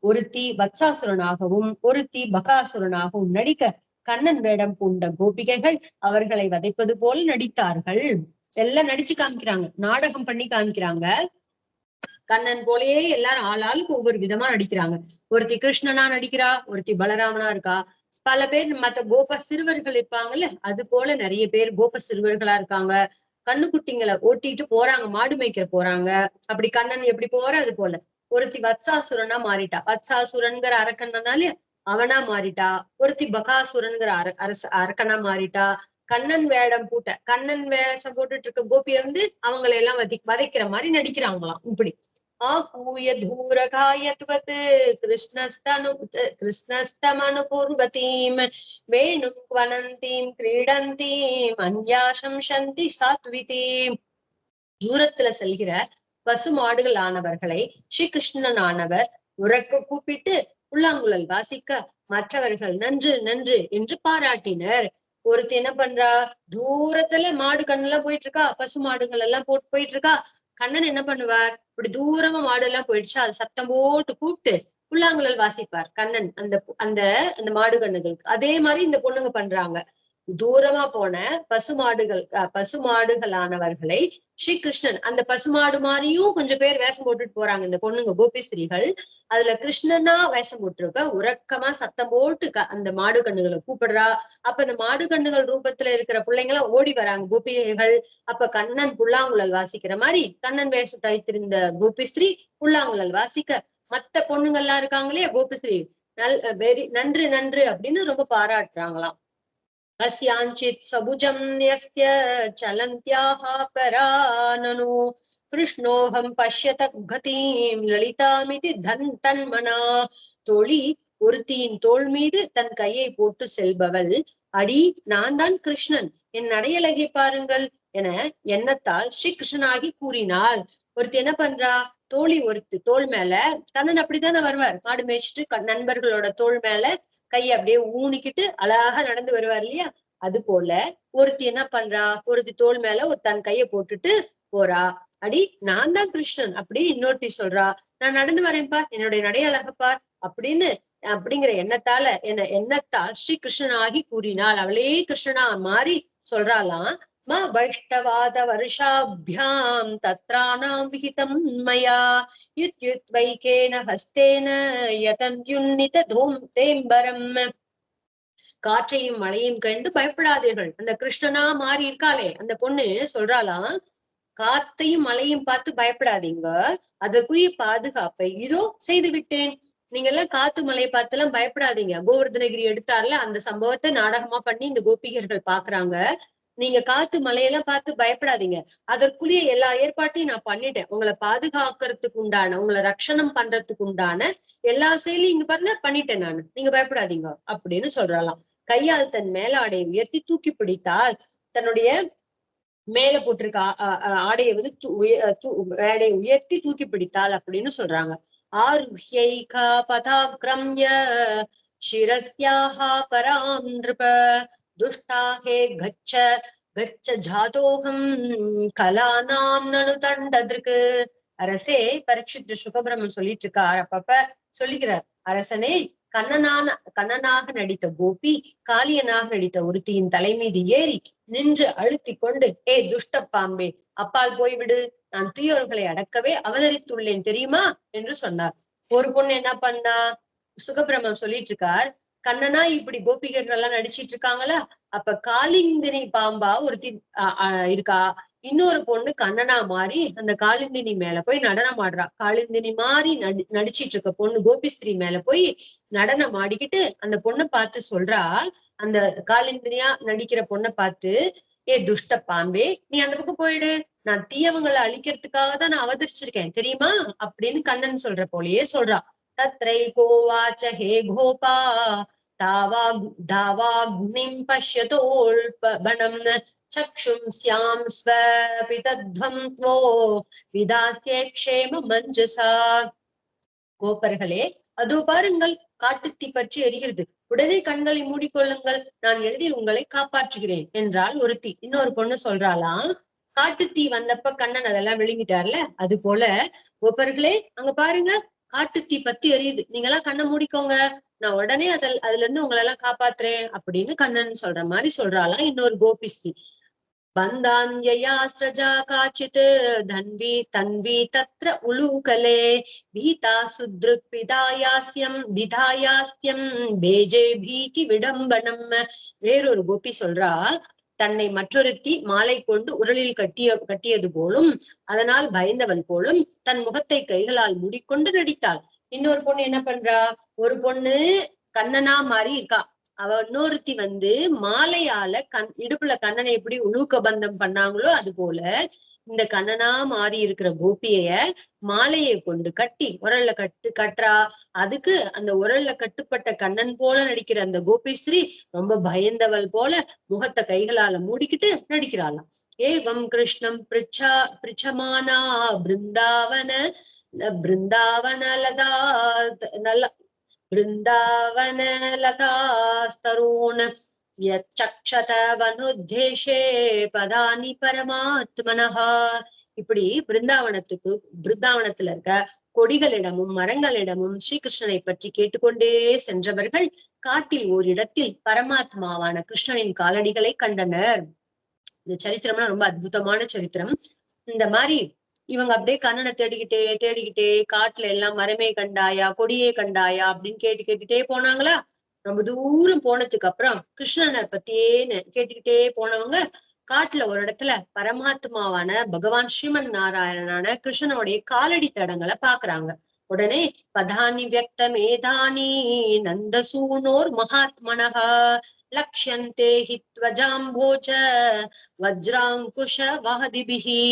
ஒருத்தி வத்சாசுரனாகவும் ஒருத்தி பகாசுரனாகவும் நடிக்க கண்ணன் வேடம் பூண்ட கோபிகைகள் அவர்களை வதைப்பது போல் நடித்தார்கள். எல்லாம் நடிச்சு காமிக்கிறாங்க, நாடகம் பண்ணி காமிக்கிறாங்க. கண்ணன் போலயே எல்லாரும் ஆளாளுக்கு ஒவ்வொரு விதமா நடிக்கிறாங்க. ஒருத்தி கிருஷ்ணனா நடிக்கிறா, ஒருத்தி பலராமனா இருக்கா. பல பேர் மத்த கோப சிறுவர்கள் இருப்பாங்கல்ல, அது போல நிறைய பேர் கோப சிறுவர்களா இருக்காங்க. கண்ணுக்குட்டிங்களை ஓட்டிட்டு போறாங்க, மாடு மேய்க்கிற போறாங்க. அப்படி கண்ணன் எப்படி போற அது போல. ஒருத்தி வத்சாசுரனா மாறிட்டா, வத்சாசுரன்கிற அரக்கன்னாலே அவனா மாறிட்டா. ஒருத்தி பகாசுரன்கிற அரக்கனா மாறிட்டா. கண்ணன் வேஷம் போட்டுட்டு இருக்க கோபிய அவங்களை எல்லாம் வதைக்கிற மாதிரி நடிக்கிறாங்களாம். இப்படி ஆகூய தூரகாயத்வத் கிருஷ்ணஸ்தமனுபூர்வதீம் வேணும் வனந்தீம் கிரீடந்தீம் அன்யாசம் சந்தி சாத்விதீம். தூரத்துல செல்கிற பசு மாடுகள் ஆனவர்களை ஸ்ரீகிருஷ்ணன் ஆனவர் உறக்க கூப்பிட்டு புல்லாங்குழல் வாசிக்க மற்றவர்கள் நன்று நன்று என்று பாராட்டினர். ஒருத்தி என்ன பண்றா, தூரத்துல மாடு கண்ணெல்லாம் போயிட்டு இருக்கா, பசு மாடுகள் எல்லாம் போயிட்டு இருக்கா. கண்ணன் என்ன பண்ணுவார், இப்படி தூரமா மாடு எல்லாம் போயிடுச்சா அது சத்தம் போட்டு கூப்பிட்டு புல்லாங்குழல் வாசிப்பார் கண்ணன் அந்த அந்த அந்த மாடு கண்ணுகளுக்கு. அதே மாதிரி இந்த பொண்ணுங்க பண்றாங்க. தூரமா போன பசுமாடுகளானவர்களை ஸ்ரீகிருஷ்ணன் அந்த பசுமாடு மாதிரியும் கொஞ்சம் பேர் வேஷம் போட்டுட்டு போறாங்க இந்த பொண்ணுங்க கோபிஸ்திரீகள். அதுல கிருஷ்ணனா வேஷம் போட்டிருக்க உறக்கமா சத்தம் போட்டு அந்த மாடு கண்ணுகளை கூப்பிடுறா. அப்ப இந்த மாடு கண்ணுகள் ரூபத்துல இருக்கிற பிள்ளைங்க எல்லாம் ஓடி வராங்க கோபிகைகள். அப்ப கண்ணன் புல்லாங்குழல் வாசிக்கிற மாதிரி கண்ணன் வேஷம் தரித்திருந்த கோபிஸ்திரீ புல்லாங்குழல் வாசிக்க மத்த பொண்ணுங்க எல்லாம் இருக்காங்களே கோபிஸ்திரீ நன்று நன்று அப்படின்னு ரொம்ப பாராட்டுறாங்களாம். कस्याञ्चित् सबुजं न्यस्य चलन्त्याः पराननु कृष्णोऽहं पश्यत गतिं ललितामिति தன்மனா. தோழி ஒருத்தியின் தோள் மீது தன் கையை போட்டு செல்பவள், அடி நான் தான் கிருஷ்ணன், என் நடையழகை பாருங்கள் என எண்ணத்தால் ஸ்ரீகிருஷ்ணனாகி கூறினாள். ஒருத்தி என்ன பண்றா, தோழி ஒருத்தி தோள் மேல, கண்ணன் அப்படித்தானே வருவார் மாடு மேய்ச்சிட்டு நண்பர்களோட தோள் மேல கையை அப்படியே ஊனிக்கிட்டு அழகா நடந்து வருவார் இல்லையா. அது போல ஒருத்தி என்ன பண்றா, ஒருத்தி தோள் மேல ஒரு தன் கையை போட்டுட்டு போறா. அடி நான் தான் கிருஷ்ணன் அப்படின்னு இன்னொருத்தி சொல்றா, நான் நடந்து வரேன்ப்பா, என்னுடைய நடை அழகப்பார் அப்படின்னு அப்படிங்கிற எண்ணத்தால் ஸ்ரீ கிருஷ்ணனாகி கூறினாள். அவளே கிருஷ்ணனா மாறி சொல்றாளாம். மா வைஷ்ணவாத வருஷாபியாம் தத்ராணாம் விஹிதம் மயா யுத்யுத்வைகேன ஹஸ்தேன யதந்யுன்னித தேம்பரம். காற்றையும் மழையும் கண்டு பயப்படாதீர்கள். அந்த கிருஷ்ணனா மாறி இருக்காளே அந்த பொண்ணு சொல்றாளாம், காத்தையும் மழையும் பார்த்து பயப்படாதீங்க, அதற்குரிய பாதுகாப்பை இதோ செய்து விட்டேன். நீங்க எல்லாம் காத்து மலையை பார்த்து எல்லாம் பயப்படாதீங்க. கோவர்தனகிரி எடுத்தார்ல அந்த சம்பவத்தை நாடகமா பண்ணி இந்த கோபிகர்கள் பாக்குறாங்க. நீங்க காத்து மலையெல்லாம் பார்த்து பயப்படாதீங்க, அதற்குரிய எல்லா ஏற்பாட்டையும் நான் பண்ணிட்டேன். உங்களை பாதுகாக்கிறதுக்கு உண்டான, உங்களை ரட்சணம் பண்றதுக்கு உண்டான எல்லா செயலையும் இங்க பாருங்க பண்ணிட்டேன் நானு, நீங்க பயப்படாதீங்க அப்படின்னு சொல்றாளாம். கையால் தன் மேலாடையை உயர்த்தி தூக்கி பிடித்தால், தன்னுடைய மேல போட்டிருக்க ஆடையை வந்து ஆடையை உயர்த்தி தூக்கி பிடித்தாள் அப்படின்னு சொல்றாங்க. ஆருஹ்யைகா பதாக்ரம்ய சிரஸ்யாஹ பராம் நிருப துஷ்டாஹே கச்ச கச்ச ஜாதோகம் கலானாம் நனு தண்டதிருக்கு. அரசே, பரீட்சித் சுகபிரமன் சொல்லிட்டு இருக்கார். அப்பப்ப சொல்லிக்கிறார், அரசனே, கண்ணனாக நடித்த கோபி காளியனாக நடித்த ஒருத்தியின் தலைமீது ஏறி நின்று அழுத்தி கொண்டு, ஏ துஷ்ட பாம்பே, அப்பால் போய்விடு, நான் தீயோர்களை அடக்கவே அவதரித்துள்ளேன் தெரியுமா என்று சொன்னார். ஒரு பொண்ணு என்ன பண்ணா, சுகபிரமம் சொல்லிட்டு இருக்கார், கண்ணனா இப்படி கோபிகர்கள் எல்லாம் நடிச்சிட்டு இருக்காங்களா, அப்ப காளிந்தினி பாம்பா ஒருத்தி இருக்கா. இன்னொரு பொண்ணு கண்ணனா மாறி அந்த காளிந்தினி மேல போய் நடனம் ஆடுறா. காளிந்தினி மாறி நடிச்சிட்டு இருக்க பொண்ணு கோபிஸ்திரி மேல போய் நடனம் ஆடிக்கிட்டு அந்த பொண்ணை பார்த்து சொல்றா, அந்த காளிந்தினியா நடிக்கிற பொண்ணை பார்த்து, ஏ துஷ்ட பாம்பே, நீ அந்த பக்கம் போயிடு, நான் தீயவங்களை அழிக்கிறதுக்காக தான் நான் அவதரிச்சிருக்கேன் தெரியுமா அப்படின்னு கண்ணன் சொல்ற போலயே சொல்றா. தத்ரை கோவாச்ச ஹே கோபா தாவாக்னிம் பஷ்யதோல்பணம் சக்ஷும் ஸ்யாம் ஸ்வபிதத்வம் த்வோ விதாஸ்யே க்ஷேம மஞ்சசா. கோபர்களே, அதோ பாருங்கள், காட்டுத்தீ பற்றி எரிகிறது, உடனே கண்களை மூடிக்கொள்ளுங்கள், நான் எளிதில் உங்களை காப்பாற்றுகிறேன் என்றால் ஒருத்தி. இன்னொரு பொண்ணு சொல்றாளாம், காட்டுத்தீ வந்தப்ப கண்ணன் அதெல்லாம் விழுங்கிட்டார்ல, அது போல கோபர்களே அங்க பாருங்க, காட்டுத்தீ பத்தி எரியுது, நீங்க எல்லாம் கண்ணை மூடிக்கோங்க, நான் உடனே அதுல இருந்து உங்களை எல்லாம் காப்பாத்துறேன் அப்படின்னு கண்ணன் சொல்ற மாதிரி சொல்றாளாம் இன்னொரு கோபிஸ்ரீ. बन्धान्ययास्रजा काचित् धन्वी तन्वी तत्र उलूकले भीता सुदृक्विदायास्यं विधायास्यं बेजे भीति विडम्बनम. வேறொரு கோபி சொல்றா, தன்னை மற்றொருத்தி மாலை கொண்டு உரலில் கட்டியது போலும், அதனால் பயந்தவள் போலும் தன் முகத்தை கைகளால் மூடிக்கொண்டு நடித்தாள். இன்னொரு பொண்ணு என்ன பண்றா, ஒரு பொண்ணு கண்ணனா மாறி இருக்கா, அவ இன்னொருத்தி வந்து மாலையால இடுப்புல கண்ணனை எப்படி உலூக்க பந்தம் பண்ணாங்களோ அது போல இந்த கண்ணனா மாறி இருக்கிற கோபிய மாலையை கொண்டு கட்டி உரல்ல கட்டுறா. அதுக்கு அந்த உரல்ல கட்டுப்பட்ட கண்ணன் போல நடிக்கிற அந்த கோபிஸ்ரீ ரொம்ப பயந்தவள் போல முகத்தை கைகளால மூடிக்கிட்டு நடிக்கிறாளாம். ஏவம் கிருஷ்ணம் பிரிச்சமானா பிருந்தாவன லதா பிருந்தாவன லதாஸ்தரூன் யச்சக்ஷதவனுத்தேஷே பதானி பரமாத்மனஹா. இப்படி பிருந்தாவனத்துல இருக்க கொடிகளிடமும் மரங்களிடமும் ஸ்ரீகிருஷ்ணனை பற்றி கேட்டுக்கொண்டே சென்றவர்கள் காட்டில் ஓரிடத்தில் பரமாத்மாவான கிருஷ்ணனின் காலடிகளை கண்டனர். இந்த சரித்திரம்னா ரொம்ப அற்புதமான சரித்திரம். இந்த மாதிரி இவங்க அப்படியே கண்ணனை தேடிக்கிட்டே தேடிக்கிட்டே காட்டுல எல்லாம் மரமே கண்டாயா கொடியே கண்டாயா அப்படின்னு கேட்டுக்கிட்டே போனாங்களா. ரொம்ப தூரம் போனதுக்கு அப்புறம் கிருஷ்ணனை பத்தியே கேட்டுக்கிட்டே போனவங்க காட்டுல ஒரு இடத்துல பரமாத்மாவான பகவான் ஸ்ரீமன் நாராயணனான கிருஷ்ணனுடைய காலடி தடங்களை பாக்குறாங்க. உடனே பதானி வியக்த மேதானி நந்தசூனோர் மகாத்மனஹா லக்ஷ்யந்தே ஹித்வஜாம்போஜ வஜ்ராங்குஷ வாதிபிஹி.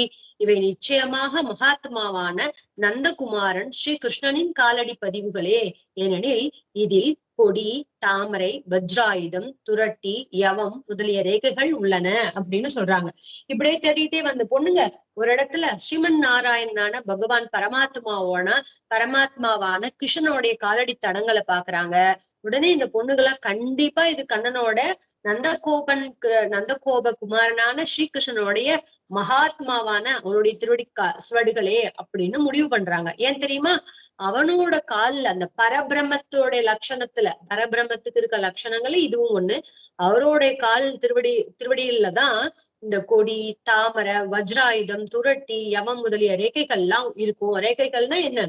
இவை நிச்சயமாக மகாத்மாவான நந்தகுமாரன் ஸ்ரீ கிருஷ்ணனின் காலடி பதிவுகளே. ஏனெனில் இதில் கொடி, தாமரை, வஜ்ராயுதம், துரட்டி, யவம் முதலிய ரேகைகள் உள்ளன அப்படின்னு சொல்றாங்க. இப்படியே தேடிட்டே வந்த பொண்ணுங்க ஒரு இடத்துல ஸ்ரீமன் நாராயணனான பகவான் பரமாத்மாவான கிருஷ்ணனுடைய காலடி தடங்களை பாக்குறாங்க. உடனே இந்த பொண்ணுங்கெல்லாம் கண்டிப்பா இது கண்ணனோட நந்தகோப குமாரனான ஸ்ரீகிருஷ்ணனுடைய மகாத்மாவான அவனுடைய திருவடி சுவடுகளே அப்படின்னு முடிவு பண்றாங்க. ஏன் தெரியுமா? அவனோட கால்ல அந்த பரபிரம்மத்தோட லட்சணத்துல, பரபிரம்மத்துக்கு இருக்க லட்சணங்களே இதுவும் ஒண்ணு. அவரோட கால் திருவடியிலதான் இந்த கொடி, தாமரை, வஜ்ராயுதம், துரட்டி, யமம் முதலிய ரேகைகள்லாம் இருக்கும். ரேகைகள்னா என்ன?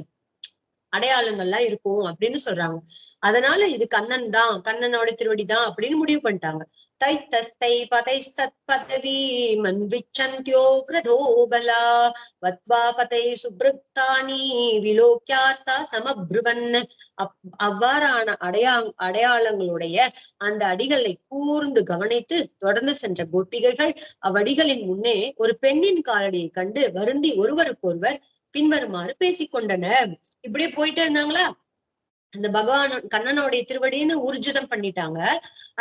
அடையாளங்கள்லாம் இருக்கும் அப்படின்னு சொல்றாங்க. அதனால இது கண்ணன் தான், கண்ணனோட திருவடி தான் அப்படின்னு முடிவு பண்ணிட்டாங்க. தைஸ்தை பதைஸ்தத் பதவி மன்விச்சந்தியோ கிரதோபலா வத்வா பதை சுப்ருத்தானி விலோக்கியார்த்தா சமப்ருவன். அவ்வாறான அடையாளங்களுடைய அந்த அடிகளை கூர்ந்து கவனித்து தொடர்ந்து சென்ற கோபிகைகள் அவ்வடிகளின் முன்னே ஒரு பெண்ணின் காலடியை கண்டு வருந்தி ஒருவருக்கொருவர் பின்வருமாறு பேசிக்கொண்டனர். இப்படியே போயிட்டே இருந்தாங்களா. அந்த கண்ணனுடைய திருவடின்னு ஊர்ஜிதம் பண்ணிட்டாங்க.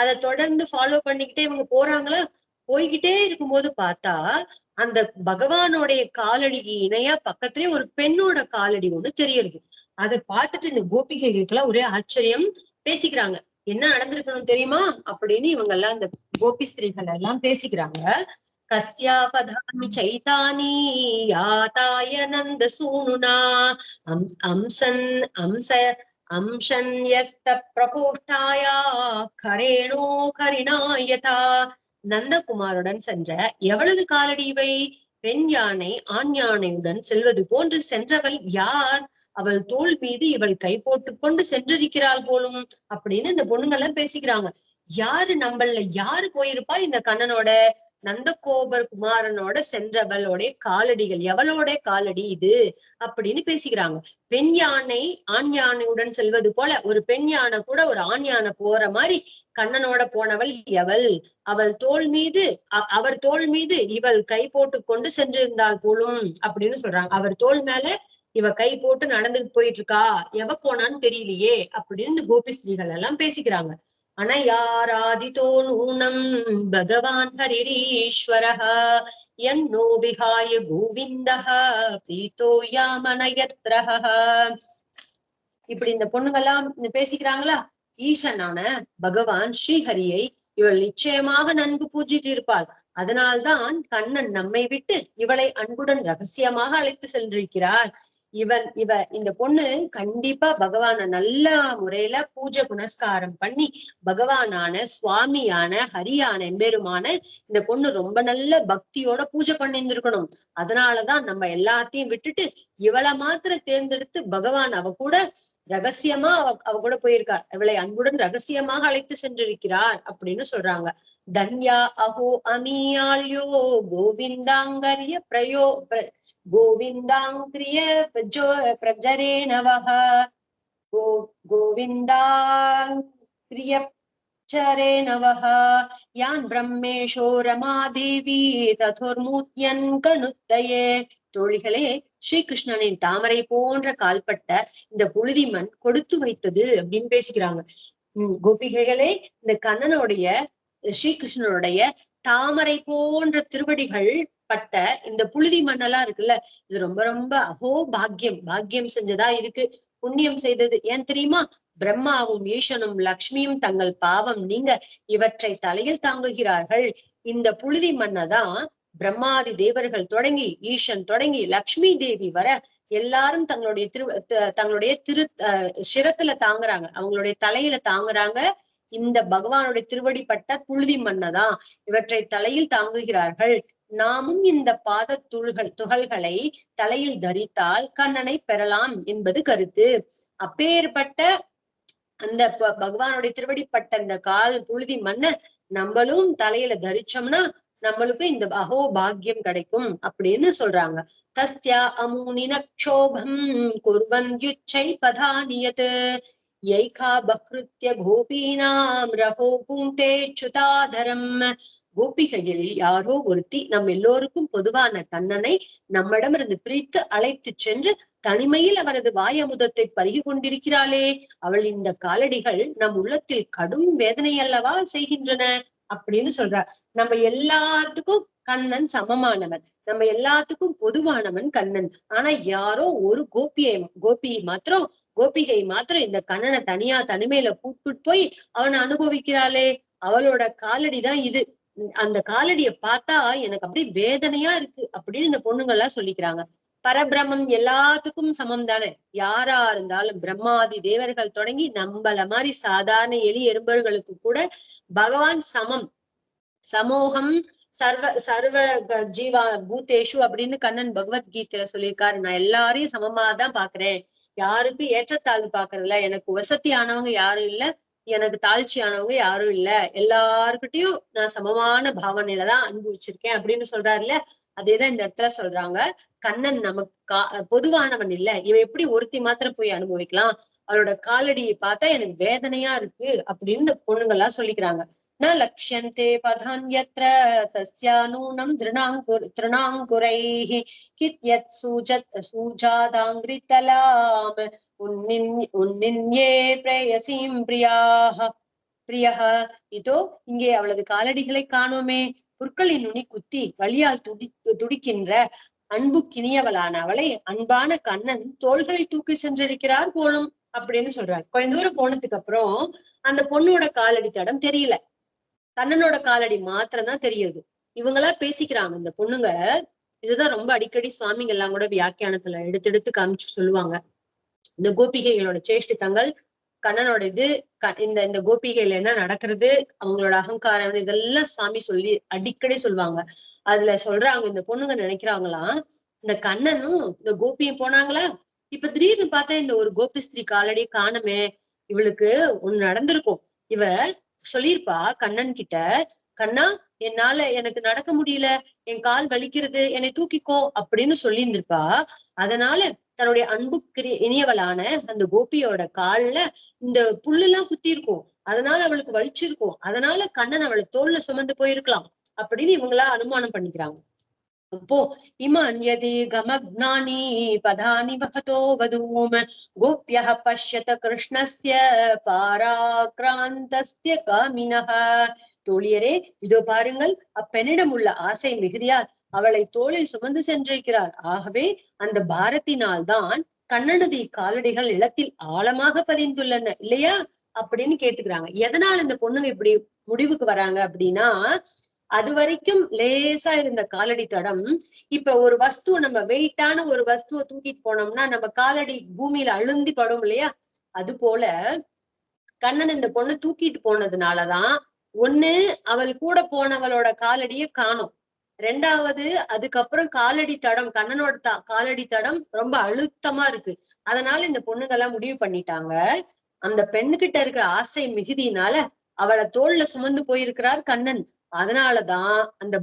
அதை தொடர்ந்து ஃபாலோ பண்ணிக்கிட்டே இவங்க போறாங்களா. போய்கிட்டே இருக்கும்போது பார்த்தா அந்த பகவானுடைய காலடிக்கு இணையா பக்கத்திலே ஒரு பெண்ணோட காலடி ஒண்ணு தெரியறது. அதை பார்த்துட்டு இந்த கோபிகைகளுக்கெல்லாம் ஒரே ஆச்சரியம். பேசிக்கிறாங்க, என்ன நடந்திருக்கணும் தெரியுமா அப்படின்னு இவங்க எல்லாம் இந்த கோபி ஸ்திரீகள் எல்லாம் பேசிக்கிறாங்க. கஸ்யா பதானி சைதானி யாதாய நந்த சூனுனா அம்சன்யஸ்த பிரகோஷ்டாயா கரேணோ கரிணாயதா. நந்தகுமாருடன் சென்ற எவளது காலடி இவை? பெண் யானை ஆண் யானையுடன் செல்வது போன்று சென்றவள் யார்? அவள் தோள் மீது இவள் கை போட்டு கொண்டு சென்றிருக்கிறாள் போலும் அப்படின்னு இந்த பொண்ணுங்கெல்லாம் பேசிக்கிறாங்க. யாரு நம்மள யாரு போயிருப்பா இந்த கண்ணனோட நந்தகோபர் குமாரனோட சென்றவளோட காலடிகள், எவளோட காலடி இது அப்படின்னு பேசிக்கிறாங்க. பெண் யானை ஆண் யானையுடன் செல்வது போல ஒரு பெண் யானை கூட ஒரு ஆண் யானை போற மாதிரி கண்ணனோட போனவள் எவள்? அவர் தோள் மீது இவள் கை போட்டு கொண்டு சென்றிருந்தாள் போலும் அப்படின்னு சொல்றாங்க. அவர் தோள் மேல இவ கை போட்டு நடந்துட்டு போயிட்டு இருக்கா, எவ போனான்னு தெரியலையே அப்படின்னு இந்த கோபி ஸ்திரீகள் எல்லாம் பேசிக்கிறாங்க. அனயாராதிதோ நூனம் பகவான் ஹரிரீஸ்வரஹ யன்னோ விஹாய கோவிந்தஹ பிரீதோ யாமனயத்ரஹ. இப்படி இந்த பொண்ணுங்கெல்லாம் பேசிக்கிறாங்களா. ஈசனான பகவான் ஸ்ரீஹரியை இவள் நிச்சயமாக நன்கு பூஜித்திருப்பாள். அதனால்தான் கண்ணன் நம்மை விட்டு இவளை அன்புடன் ரகசியமாக அழைத்து சென்றிருக்கிறார். இந்த பொண்ணு கண்டிப்பா பகவான நல்ல முறையில பூஜை புனஸ்காரம் பண்ணி பகவானான சுவாமியான ஹரியான எம்பெருமான இந்த பொண்ணு ரொம்ப நல்ல பக்தியோட பூஜை பண்ணியிருந்திருக்கணும். அதனாலதான் நம்ம எல்லாத்தையும் விட்டுட்டு இவளை மாத்திர தேர்ந்தெடுத்து பகவான் அவ கூட ரகசியமா அவ கூட போயிருக்கார். இவளை அன்புடன் ரகசியமாக அழைத்து சென்றிருக்கிறார் அப்படின்னு சொல்றாங்க. தன்யா அஹோ அமியால்யோ கோவிந்தாங்கரிய கோவிந்தாங்கிரிய பிரஜரே நவஹ கோவிந்தாங்கிரிய சரே நவஹ யான் பிரம்மேஷோ ரமாதேவி ததோர்மூத்யன் கணுத்தயே. தோழிகளே, ஸ்ரீகிருஷ்ணனின் தாமரை போன்ற கால்பட்ட இந்த புழுதி மண் கொடுத்து வைத்தது அப்படின்னு பேசிக்கிறாங்க. கோபிகைகளே, இந்த கண்ணனுடைய ஸ்ரீகிருஷ்ணனுடைய தாமரை போன்ற திருவடிகள் பட்ட இந்த புழுதி மண்ணெல்லாம் இருக்குல்ல, இது ரொம்ப ரொம்ப அஹோ பாக்கியம் செஞ்சதா இருக்கு, புண்ணியம் செய்தது. ஏன் தெரியுமா? பிரம்மாவும் ஈசனும் லக்ஷ்மியும் தங்கள் பாவம் நீங்க இவற்றை தலையில் தாங்குகிறார்கள். இந்த புழுதி மண்ணதான் பிரம்மாதி தேவர்கள் தொடங்கி ஈசன் தொடங்கி லக்ஷ்மி தேவி வர எல்லாரும் தங்களுடைய சிரத்துல தாங்குறாங்க, அவங்களுடைய தலையில தாங்குறாங்க. இந்த பகவானுடைய திருவடிப்பட்ட புழுதி மண்ணதான் இவற்றை தலையில் தாங்குகிறார்கள். நாமும் இந்த பாத துகள்களை தலையில் தரித்தால் கண்ணனை பெறலாம் என்பது கருத்து. அப்பேற்பட்ட அந்த பகவானுடைய திருவடிப்பட்ட இந்த கால் புழுதி மண்ண நம்மளும் தலையில தரிச்சோம்னா நம்மளுக்கு இந்த அஹோ பாக்கியம் கிடைக்கும் அப்படின்னு சொல்றாங்க. தஸ்யா அமுனினக்ஷோபம் குர்வந்த்யுச்சை பதானியத் யைகா பக்ருத்ய கோபீனாம் ரஹோ புங்கே சுதாதரம். கோபிகையில் யாரோ ஒருத்தி நம் எல்லோருக்கும் பொதுவான கண்ணனை நம்மிடமிருந்து பிரித்து அழைத்து சென்று தனிமையில் அவரது வாயமுதத்தை பருகி கொண்டிருக்கிறாளே, அவள் இந்த காலடிகள் நம் உள்ளத்தில் கடும் வேதனை அல்லவா செய்கின்றன அப்படின்னு சொல்றார். நம்ம எல்லாத்துக்கும் கண்ணன் சமமானவன், நம்ம எல்லாத்துக்கும் பொதுவானவன் கண்ணன். ஆனா யாரோ ஒரு கோபிகை மாத்திரம் இந்த கண்ணனை தனியா தனிமையில கூப்பிட்டு போய் அவனை அனுபவிக்கிறாளே, அவளோட காலடிதான் இது. அந்த காலடிய பார்த்தா எனக்கு அப்படி வேதனையா இருக்கு அப்படின்னு இந்த பொண்ணுங்க எல்லாம் சொல்லிக்கிறாங்க. பரபிரம்மம் எல்லாத்துக்கும் சமம் தானே, யாரா இருந்தாலும் பிரம்மாதி தேவர்கள் தொடங்கி நம்மள மாதிரி சாதாரண எலி எறும்பர்களுக்கு கூட பகவான் சமம். சமூகம் சர்வ ஜீவா பூதேஷு அப்படின்னு கண்ணன் பகவத்கீதையில சொல்லியிருக்காரு. நான் எல்லாரையும் சமமாதான் பாக்குறேன், யாருக்கும் ஏற்றத்தாழ்வு பாக்குறதுல, எனக்கு வசதி ஆனவங்க யாரும் இல்ல, எனக்கு தாழ்ச்சி ஆனவங்க யாரும் இல்ல, எல்லாருக்கிட்டையும் நான் சமமான பாவனையில தான் அனுபவிச்சிருக்கேன் அப்படின்னு சொல்றாருல்ல. அதேதான் இந்த இடத்துல சொல்றாங்க. கண்ணன் நமக்கு பொதுவானவன் இல்ல, இவ எப்படி ஒருத்தி மாத்திரம் போய் அனுபவிக்கலாம், அவளோட காலடியை பார்த்தா எனக்கு வேதனையா இருக்கு அப்படின்னு இந்த பொண்ணுங்க எல்லாம் சொல்லிக்கிறாங்க. ந லக்ஷ்யந்தே பதான்யத்ர தஸ்யானூனம் திருணாங்குரைஹி கித்யத் சூஜாதாங்கிரிதலாம் உன்னின்யே பிரேயசீம் பிரியஹ. இதோ இங்கே அவளது காலடிகளை காணோமே, புற்களின் நுனி குத்தி வழியால் துடிக்கின்ற அன்பு கிணியவளான அவளை அன்பான கண்ணன் தோள்களை தூக்கி சென்றிருக்கிறார் போலும் அப்படின்னு சொல்றாரு. கொஞ்ச தூரம் போனதுக்கு அப்புறம் அந்த பொண்ணோட காலடி தடம் தெரியல, கண்ணனோட காலடி மாத்திரம் தான் தெரியுது. இவங்களா பேசிக்கிறாங்க இந்த பொண்ணுங்க. இதுதான் ரொம்ப அடிக்கடி சுவாமிங்க எல்லாம் கூட வியாக்கியானத்துல எடுத்து காமிச்சு சொல்லுவாங்க. இந்த கோபிகைகளோட சேஷ்டித்தங்கள், கண்ணனோட இது, இந்த கோபிகையில என்ன நடக்கிறது, அவங்களோட அகங்காரம், இதெல்லாம் சுவாமி சொல்லி அடிக்கடி சொல்லுவாங்க. அதுல சொல்றாங்க இந்த பொண்ணுங்க நினைக்கிறாங்களாம், இந்த கண்ணனும் இந்த கோபியும் போனாங்களா, இப்ப திடீர்னு பார்த்தா இந்த ஒரு கோபிஸ்திரீ காலடி காணமே, இவளுக்கு ஒண்ணு நடந்திருக்கும். இவ சொல்லியிருப்பா கண்ணன் கிட்ட, கண்ணா எனக்கு நடக்க முடியல, என் கால் வலிக்கிறது, என்னை தூக்கிக்கோ அப்படின்னு சொல்லி இருந்திருப்பா. அதனால தன்னுடைய அன்புக்கு இனியவளான அந்த கோபியோட கால்ல இந்த புல்லு எல்லாம் குத்தி இருக்கும், அதனால அவளுக்கு வலிச்சிருக்கும், அதனால கண்ணன் அவளை தோல்ல சுமந்து போயிருக்கலாம் அப்படின்னு இவங்களா அனுமானம் பண்ணிக்கிறாங்க. அப்போ இமன்யதி கமக்னானி பதானி வஹதோ வதூம் கோப்யஹ பஷ்யத கிருஷ்ணஸ்ய பாராக்ராந்தஸ்ய காமினஹ. தோழியரே, இதோ பாருங்கள், அப்பெண்ணிடம் உள்ள ஆசை மிகுதியால் அவளை தோளில் சுமந்து சென்றிருக்கிறார். ஆகவே அந்த பாரத்தினால்தான் கண்ணனது காலடிகள் நிலத்தில் ஆழமாக பதிந்துள்ளன இல்லையா அப்படின்னு கேட்டுக்கிறாங்க. எதனால இந்த பொண்ணுங்க இப்படி முடிவுக்கு வராங்க அப்படின்னா, அது வரைக்கும் லேசா இருந்த காலடி தடம் இப்ப ஒரு வஸ்துவ, நம்ம வெயிட்டான ஒரு வஸ்துவ தூக்கிட்டு போனோம்னா நம்ம காலடி பூமியில அழுந்தி படும் இல்லையா, அது போல கண்ணன் இந்த பொண்ணு தூக்கிட்டு போனதுனாலதான் ஒண்ணு அவள் கூட போனவளோட காலடிய காணோம், ரெண்டாவது அதுக்கப்புறம் காலடி தடம், கண்ணனோட காலடி தடம் ரொம்ப அழுத்தமா இருக்கு. அதனால இந்த பொண்ணுங்க எல்லாம் முடிவு பண்ணிட்டாங்க, அந்த பெண்ணுகிட்ட இருக்கிற ஆசை மிகுதியினால அவளை தோல்ல சுமந்து போயிருக்கிறார் கண்ணன். அதனாலதான் அந்த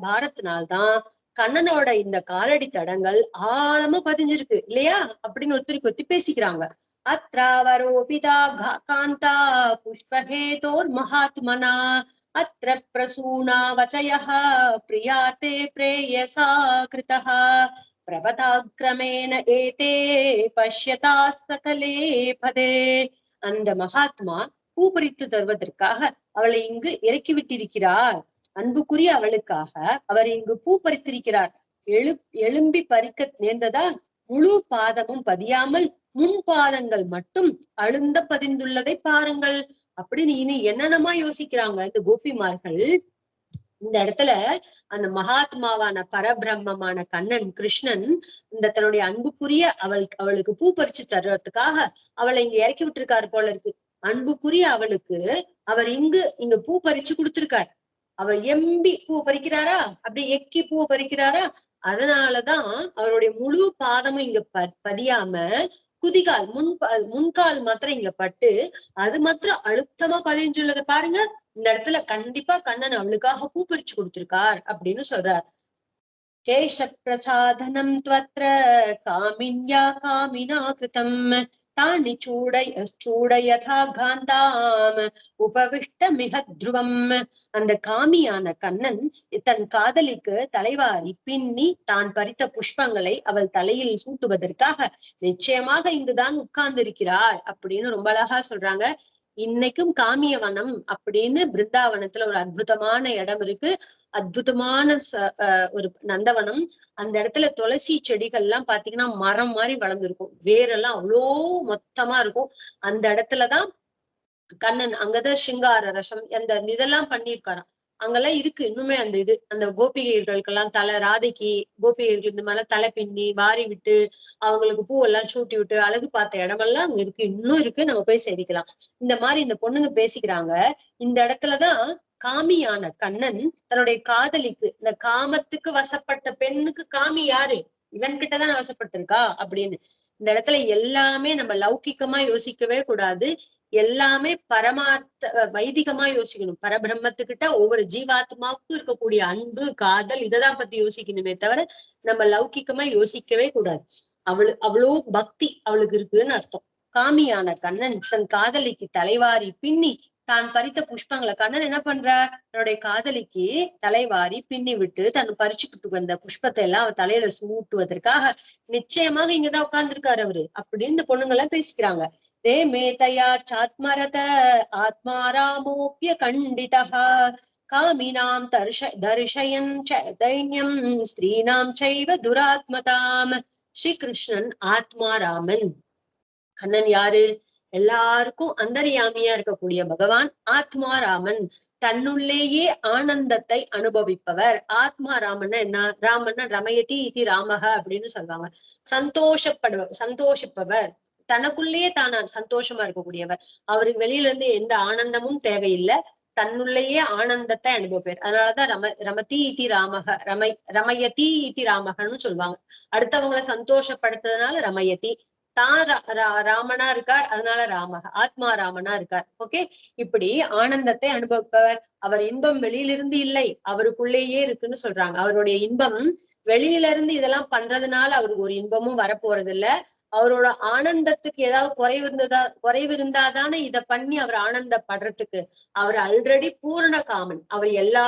பாரத்தினால்தான் கண்ணனோட இந்த காலடி தடங்கள் ஆழமா பதிஞ்சிருக்கு இல்லையா அப்படின்னு ஒருத்தருக்கு ஒத்தி பேசிக்கிறாங்க. அத்ராவரோபிதா காந்தா புஷ்பஹேதோர் மகாத்மனா அத்ர பிரசூனா வச்சயஹ பிரியாதே பிரேயசா கிருதஹ பிரபதாக்ரமேண ஏதே பஷ்யதா சகலே பதே. அந்த மகாத்மா பூ பறித்து தருவதற்காக அவளை இங்கு இறக்கி விட்டிருக்கிறார். அன்புக்குரிய அவளுக்காக அவர் இங்கு பூ பறித்திருக்கிறார். எழும்பி பறிக்க நேர்ந்ததா முழு பாதமும் பதியாமல் முன்பாதங்கள் மட்டும் அழுந்த பதிந்துள்ளதை பாருங்கள் அப்படின்னு இனி என்னென்னமா யோசிக்கிறாங்க இந்த கோபிமார்கள். இந்த இடத்துல அந்த மகாத்மாவான பரபிரம்மமான கண்ணன் கிருஷ்ணன் இந்த தன்னுடைய அன்புக்குரிய அவளுக்கு பூ பறிச்சு தர்றதுக்காக அவளை இங்க இறக்கி விட்டுருக்காரு போல இருக்கு. அன்புக்குரிய அவளுக்கு அவர் இங்க பூ பறிச்சு கொடுத்திருக்காரு. அவர் எம்பி பூ பறிக்கிறாரா, அப்படி எக்கி பூ பறிக்கிறாரா. அதனாலதான் அவருடைய முழு பாதமும் இங்க பதியாம குதிகால் முன்கால் மாத்திரம் இங்க பட்டு அது மாத்திரம் அழுத்தமா பதிஞ்சுள்ளதை பாருங்க. இந்த இடத்துல கண்டிப்பா கண்ணன் அவளுக்காக பூ பறிச்சு கொடுத்திருக்கார் அப்படின்னு சொல்றார். கேஷ பிரசாதனம் த்வத்ர காமின்யா காமினா கிருதம் தானி சூடயதா காந்தாம் உபவிஷ்ட மிக துருவம். அந்த காமியான கண்ணன் தன் காதலிக்கு தலைவாரி பின்னி தான் பறித்த புஷ்பங்களை அவள் தலையில் சூட்டுவதற்காக நிச்சயமாக இங்குதான் உட்கார்ந்திருக்கிறார் அப்படின்னு ரொம்ப அழகா சொல்றாங்க. இன்னைக்கும் காமியவனம் அப்படின்னு பிருந்தாவனத்துல ஒரு அற்புதமான இடம் இருக்கு. அற்புதமான ஒரு நந்தவனம். அந்த இடத்துல துளசி செடிகள் எல்லாம் பாத்தீங்கன்னா மரம் மாதிரி வளர்ந்துருக்கும். வேரெல்லாம் அவ்வளோ மொத்தமா இருக்கும். அந்த இடத்துலதான் கண்ணன் அங்கதான் சிங்கார ரசம் அந்த இதெல்லாம் பண்ணியிருக்காராம். அங்கெல்லாம் இருக்கு இன்னுமே அந்த அந்த கோபிகைகளுக்கெல்லாம் ராதைக்கு கோபிகைகளுக்கு இந்த மாதிரிலாம் தலை பின்னி வாரி விட்டு அவங்களுக்கு பூவெல்லாம் சூட்டி விட்டு அழகு பார்த்த இடமெல்லாம் அங்க இருக்கு, இன்னும் இருக்கு. நம்ம போய் சேவிக்கலாம். இந்த மாதிரி இந்த பொண்ணுங்க பேசிக்கிறாங்க. இந்த இடத்துலதான் காமியான கண்ணன் தன்னுடைய காதலிக்கு, இந்த காமத்துக்கு வசப்பட்ட பெண்ணுக்கு காமி யாரு, இவன் கிட்டதான் வசப்பட்டிருக்கா அப்படின்னு. இந்த இடத்துல எல்லாமே நம்ம லௌகிக்கமா யோசிக்கவே கூடாது. எல்லாமே பரமார்த்த வைதிகமா யோசிக்கணும். பரபிரம்மத்துக்கிட்ட ஒவ்வொரு ஜீவாத்மாவுக்கும் இருக்கக்கூடிய அன்பு காதல் இததான் பத்தி யோசிக்கணுமே தவிர நம்ம லௌகிக்கமா யோசிக்கவே கூடாது. அவ்வளோ பக்தி அவளுக்கு இருக்குன்னு அர்த்தம். காமியான கண்ணன் தன் காதலிக்கு தலைவாரி பின்னி தான் பறித்த புஷ்பங்களை, கண்ணன் என்ன பண்றார், தன்னுடைய காதலிக்கு தலைவாரி பின்னி விட்டு தன் பறிச்சுக்கிட்டு வந்த புஷ்பத்தை எல்லாம் அவ தலையில சூட்டுவதற்காக நிச்சயமாக இங்கதான் உட்கார்ந்துருக்காரு அவரு அப்படின்னு இந்த பொண்ணுங்க எல்லாம் பேசிக்கிறாங்க. தே மேதயா சாத்மரத ஆத்மாராமோப்ய கண்டிதः காமினாம் தர்ஷயன் தைன்யம் ஸ்திரீனாம் சைவ துராத்மதாம். ஸ்ரீகிருஷ்ணன் ஆத்மாராமன். கண்ணன் யாரு, எல்லாருக்கும் அந்தர்யாமியா இருக்கக்கூடிய பகவான் ஆத்மாராமன். தன்னுள்ளேயே ஆனந்தத்தை அனுபவிப்பவர். ஆத்மாராமன் என்ன, ராமன் ரமயதி இது ராமக அப்படின்னு சொல்லுவாங்க. சந்தோஷிப்பவர், தனக்குள்ளேயே தான சந்தோஷமா இருக்கக்கூடியவர். அவருக்கு வெளியில இருந்து எந்த ஆனந்தமும் தேவையில்லை, தன்னுள்ளேயே ஆனந்தத்தை அனுபவிப்பார். அதனாலதான் ரமதி இதி ராமக ரமயதி இதி ராமகன்னு சொல்லுவாங்க. அடுத்தவங்களை சந்தோஷப்படுத்துறதுனால ரமயதி. தான் ராமனா இருக்கார், அதனால ராமக ஆத்மா ராமனா இருக்கார். ஓகே, இப்படி ஆனந்தத்தை அனுபவிப்பவர். அவர் இன்பம் வெளியிலிருந்து இல்லை, அவருக்குள்ளேயே இருக்குன்னு சொல்றாங்க. அவருடைய இன்பம் வெளியில இருந்து இதெல்லாம் பண்றதுனால அவருக்கு ஒரு இன்பமும் வரப்போறது இல்ல. அவரோட ஆனந்தத்துக்கு ஏதாவது குறைவு இருந்தாதானே இத பண்ணி அவர் ஆனந்தப்படுறதுக்கு. அவர் ஆல்ரெடி பூரண காமன். அவர் எல்லா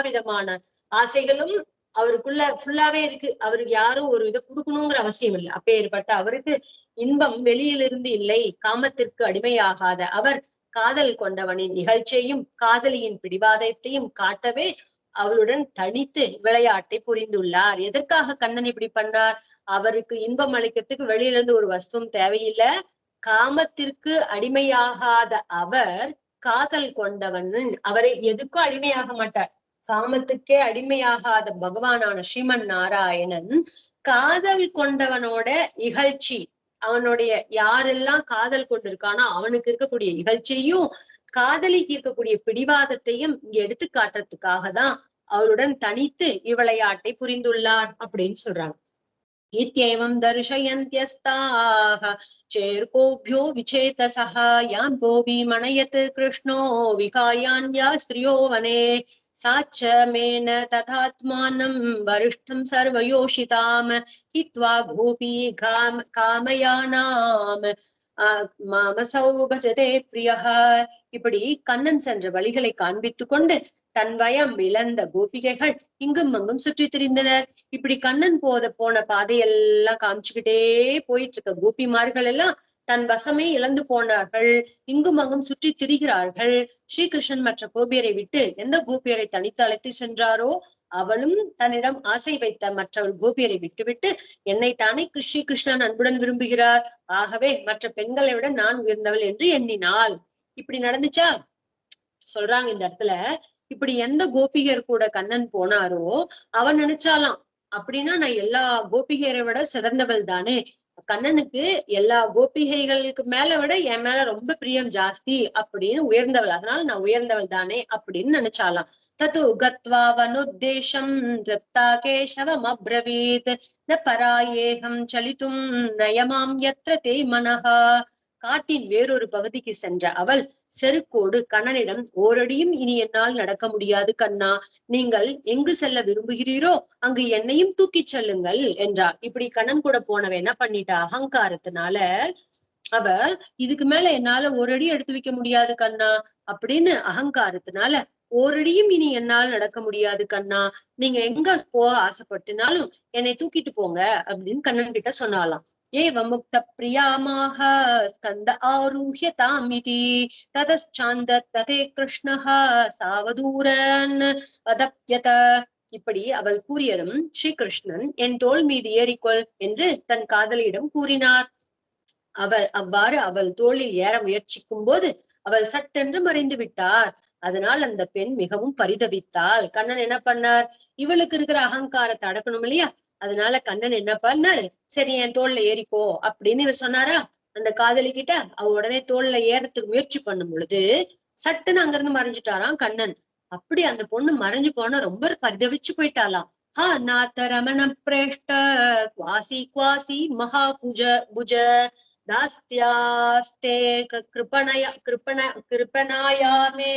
விதமான ஆசைகளும் அவருக்குள்ள ஃபுல்லாவே இருக்கு. அவருக்கு யாரும் ஒரு இதை கொடுக்கணுங்கிற அவசியம் இல்லை. அப்பேற்பட்ட அவருக்கு இன்பம் வெளியிலிருந்து இல்லை. காமத்திற்கு அடிமையாகாத அவர் காதல் கொண்டவனின் நிகழ்ச்சியையும் காதலியின் பிடிவாதத்தையும் காட்டவே அவளுடன் தனித்து விளையாட்டை புரிந்துள்ளார். எதற்காக கண்ணன் இப்படி பண்ணார், அவருக்கு இன்பம் அளிக்கிறதுக்கு வெளியில இருந்து ஒரு வஸ்துவும் தேவையில்லை. காமத்திற்கு அடிமையாகாத அவர் காதல் கொண்டவன், அவரை எதுக்கும் அடிமையாக மாட்டார். காமத்துக்கே அடிமையாகாத பகவானான ஸ்ரீமன் நாராயணன் காதல் கொண்டவனோட இகழ்ச்சி, அவனுடைய யாரெல்லாம் காதல் கொண்டிருக்கானோ அவனுக்கு இருக்கக்கூடிய இகழ்ச்சியும் காதலிக்கு இருக்கக்கூடிய பிடிவாதத்தையும் இங்க எடுத்து காட்டுறதுக்காக தான் அவருடன் தனித்து இவ்விளையாட்டை புரிந்துள்ளார் அப்படின்னு சொல்றாங்க. இத்யேவம் தர்ஷயந்த்யஸ்தாக சேர்கோபியோ விசேதசஹ யான் கோபி மணயத் கிருஷ்ணோ விகாயான்யா ஸ்திரியோ வனே சாச்ச மேன ததாத்மானம் வரிஷ்டம் சர்வயோஷிதாம் ஹித்வா கோபி காமயானாம் மாமசௌ பஜதே பிரியஹ. இப்படி கண்ணன் சென்ற வழிகளை காண்பித்து கொண்டு தன் வயம் இழந்த கோபிகைகள் இங்கும் அங்கும் சுற்றி திரிந்தனர். இப்படி கண்ணன் போன பாதையெல்லாம் காமிச்சுக்கிட்டே போயிட்டு இருக்க கோபிமார்கள் எல்லாம் தன் வசமே இழந்து போனார்கள், இங்கும் அங்கும் சுற்றி திரிகிறார்கள். ஸ்ரீகிருஷ்ணன் மற்ற கோபியரை விட்டு எந்த கோபியரை தனித்து அழைத்து சென்றாரோ அவளும் தன்னிடம் ஆசை வைத்த மற்றவள் கோபியரை விட்டுவிட்டு என்னைத்தானே கிருஷ்ணன் அன்புடன் விரும்புகிறார், ஆகவே மற்ற பெண்களை விட நான் உயர்ந்தவள் என்று எண்ணினாள். இப்படி நடந்துச்சா சொல்றாங்க இந்த இடத்துல. இப்படி எந்த கோபிகர் கூட கண்ணன் போனாரோ அவன் நினைச்சாலாம், அப்படின்னா நான் எல்லா கோபிகரை விட சிறந்தவள் தானே, கண்ணனுக்கு எல்லா கோபிகைகளுக்கு மேல விட என் மேல ரொம்ப பிரியம் ஜாஸ்தி அப்படின்னு உயர்ந்தவள், அதனால நான் உயர்ந்தவள் தானே அப்படின்னு நினைச்சாலாம். தத்து கத்வா வனுத்தேசம் திருப்தா கேசவம் அப்ரவீத் ந பராயேகம் சலித்தும் நயமாம் யத்ர தே மனஹா. காட்டின் வேறொரு பகுதிக்கு சென்ற அவள் செருக்கோடு கண்ணனிடம், ஓரடியும் இனி என்னால் நடக்க முடியாது கண்ணா, நீங்கள் எங்கு செல்ல விரும்புகிறீரோ அங்கு என்னையும் தூக்கிச் செல்லுங்கள் என்றார். இப்படி கண்ணன் கூட போனவ என்ன பண்ணிட்டா, அகங்காரத்தினால அவ இதுக்கு மேல என்னால ஒரு அடி எடுத்து வைக்க முடியாது கண்ணா அப்படின்னு அகங்காரத்தினால, ஓரடியும் இனி என்னால் நடக்க முடியாது கண்ணா, நீங்க எங்க போக ஆசைப்பட்டுனாலும் என்னை தூக்கிட்டு போங்க அப்படின்னு கண்ணன் கிட்ட சொன்னாலாம். ஏவ முக்த பிரியாமாக ஸ்கந்த ஆரூஹ்ய தாமிதி ததச்சாந்த ததே கிருஷ்ணஹ சாவதூரன் அதப்யத. இப்படி அவள் கூறியதும் ஸ்ரீகிருஷ்ணன் என் தோள் மீது ஏறிக்கொள் என்று தன் காதலியிடம் கூறினார். அவள் அவ்வாறு அவள் தோளில் ஏற முயற்சிக்கும் போது அவள் சட்டென்று மறைந்து விட்டார். அதனால் அந்த பெண் மிகவும் பரிதவித்தாள். கண்ணன் என்ன பண்ணார், இவளுக்கு இருக்கிற அகங்காரத்தை அடக்கணும் இல்லையா, அதனால கண்ணன் என்ன பண்ணாரு, சரி என் தோல்ல ஏறிக்கோ அப்படின்னு இவர் சொன்னாரா. அந்த காதலி கிட்ட அவ உடனே தோல்ல ஏறத்துக்கு முயற்சி பண்ணும் பொழுது சட்டுன்னு அங்கிருந்து மறைஞ்சிட்டாராம் கண்ணன். அப்படி அந்த பொண்ணு மறைஞ்சு போன ரொம்ப பரிதவிச்சு போயிட்டாலாம். ஹா நாத்த ரமண பிரேஷ்ட குவாசி குவாசி மகா புஜ தாஸ்தியாஸ்தே கிருபணாயாமே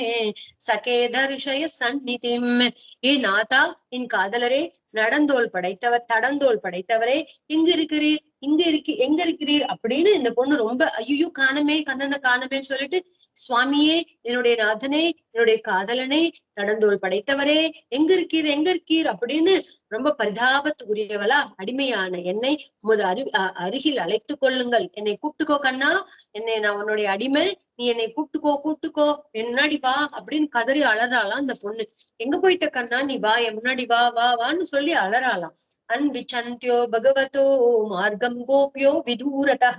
சகே தர்ஷய சந்நிதிம். ஏ நாதா, என் காதலரே, தடந்தோல் படைத்தவரே, எங்க இருக்கிறீர் அப்படின்னு இந்த பொண்ணு ரொம்ப ஐயோ காணமே, கண்ணனை காணமேன்னு சொல்லிட்டு, சுவாமியே, என்னுடைய நாதனே, என்னுடைய காதலனே, தடந்தோல் படைத்தவரே, எங்க இருக்கீர் அப்படின்னு ரொம்ப பரிதாபத்துக்குரியவளா, அடிமையான என்னை உமது அருகில் அழைத்துக் கொள்ளுங்கள், என்னை கூப்பிட்டுக்கோ கண்ணா, நான் உன்னுடைய அடிமை, நீ என்னை கூப்பிட்டுக்கோ முன்னாடி வா அப்படின்னு கதறி அலறாளாம் அந்த பொண்ணு. எங்க போயிட்ட கண்ணா, நீ வா, என் முன்னாடி வான்னு சொல்லி அலறாளாம். அன்விச்சந்தியோ பகவதோ மார்க்கம் கோபியோ விதூரதா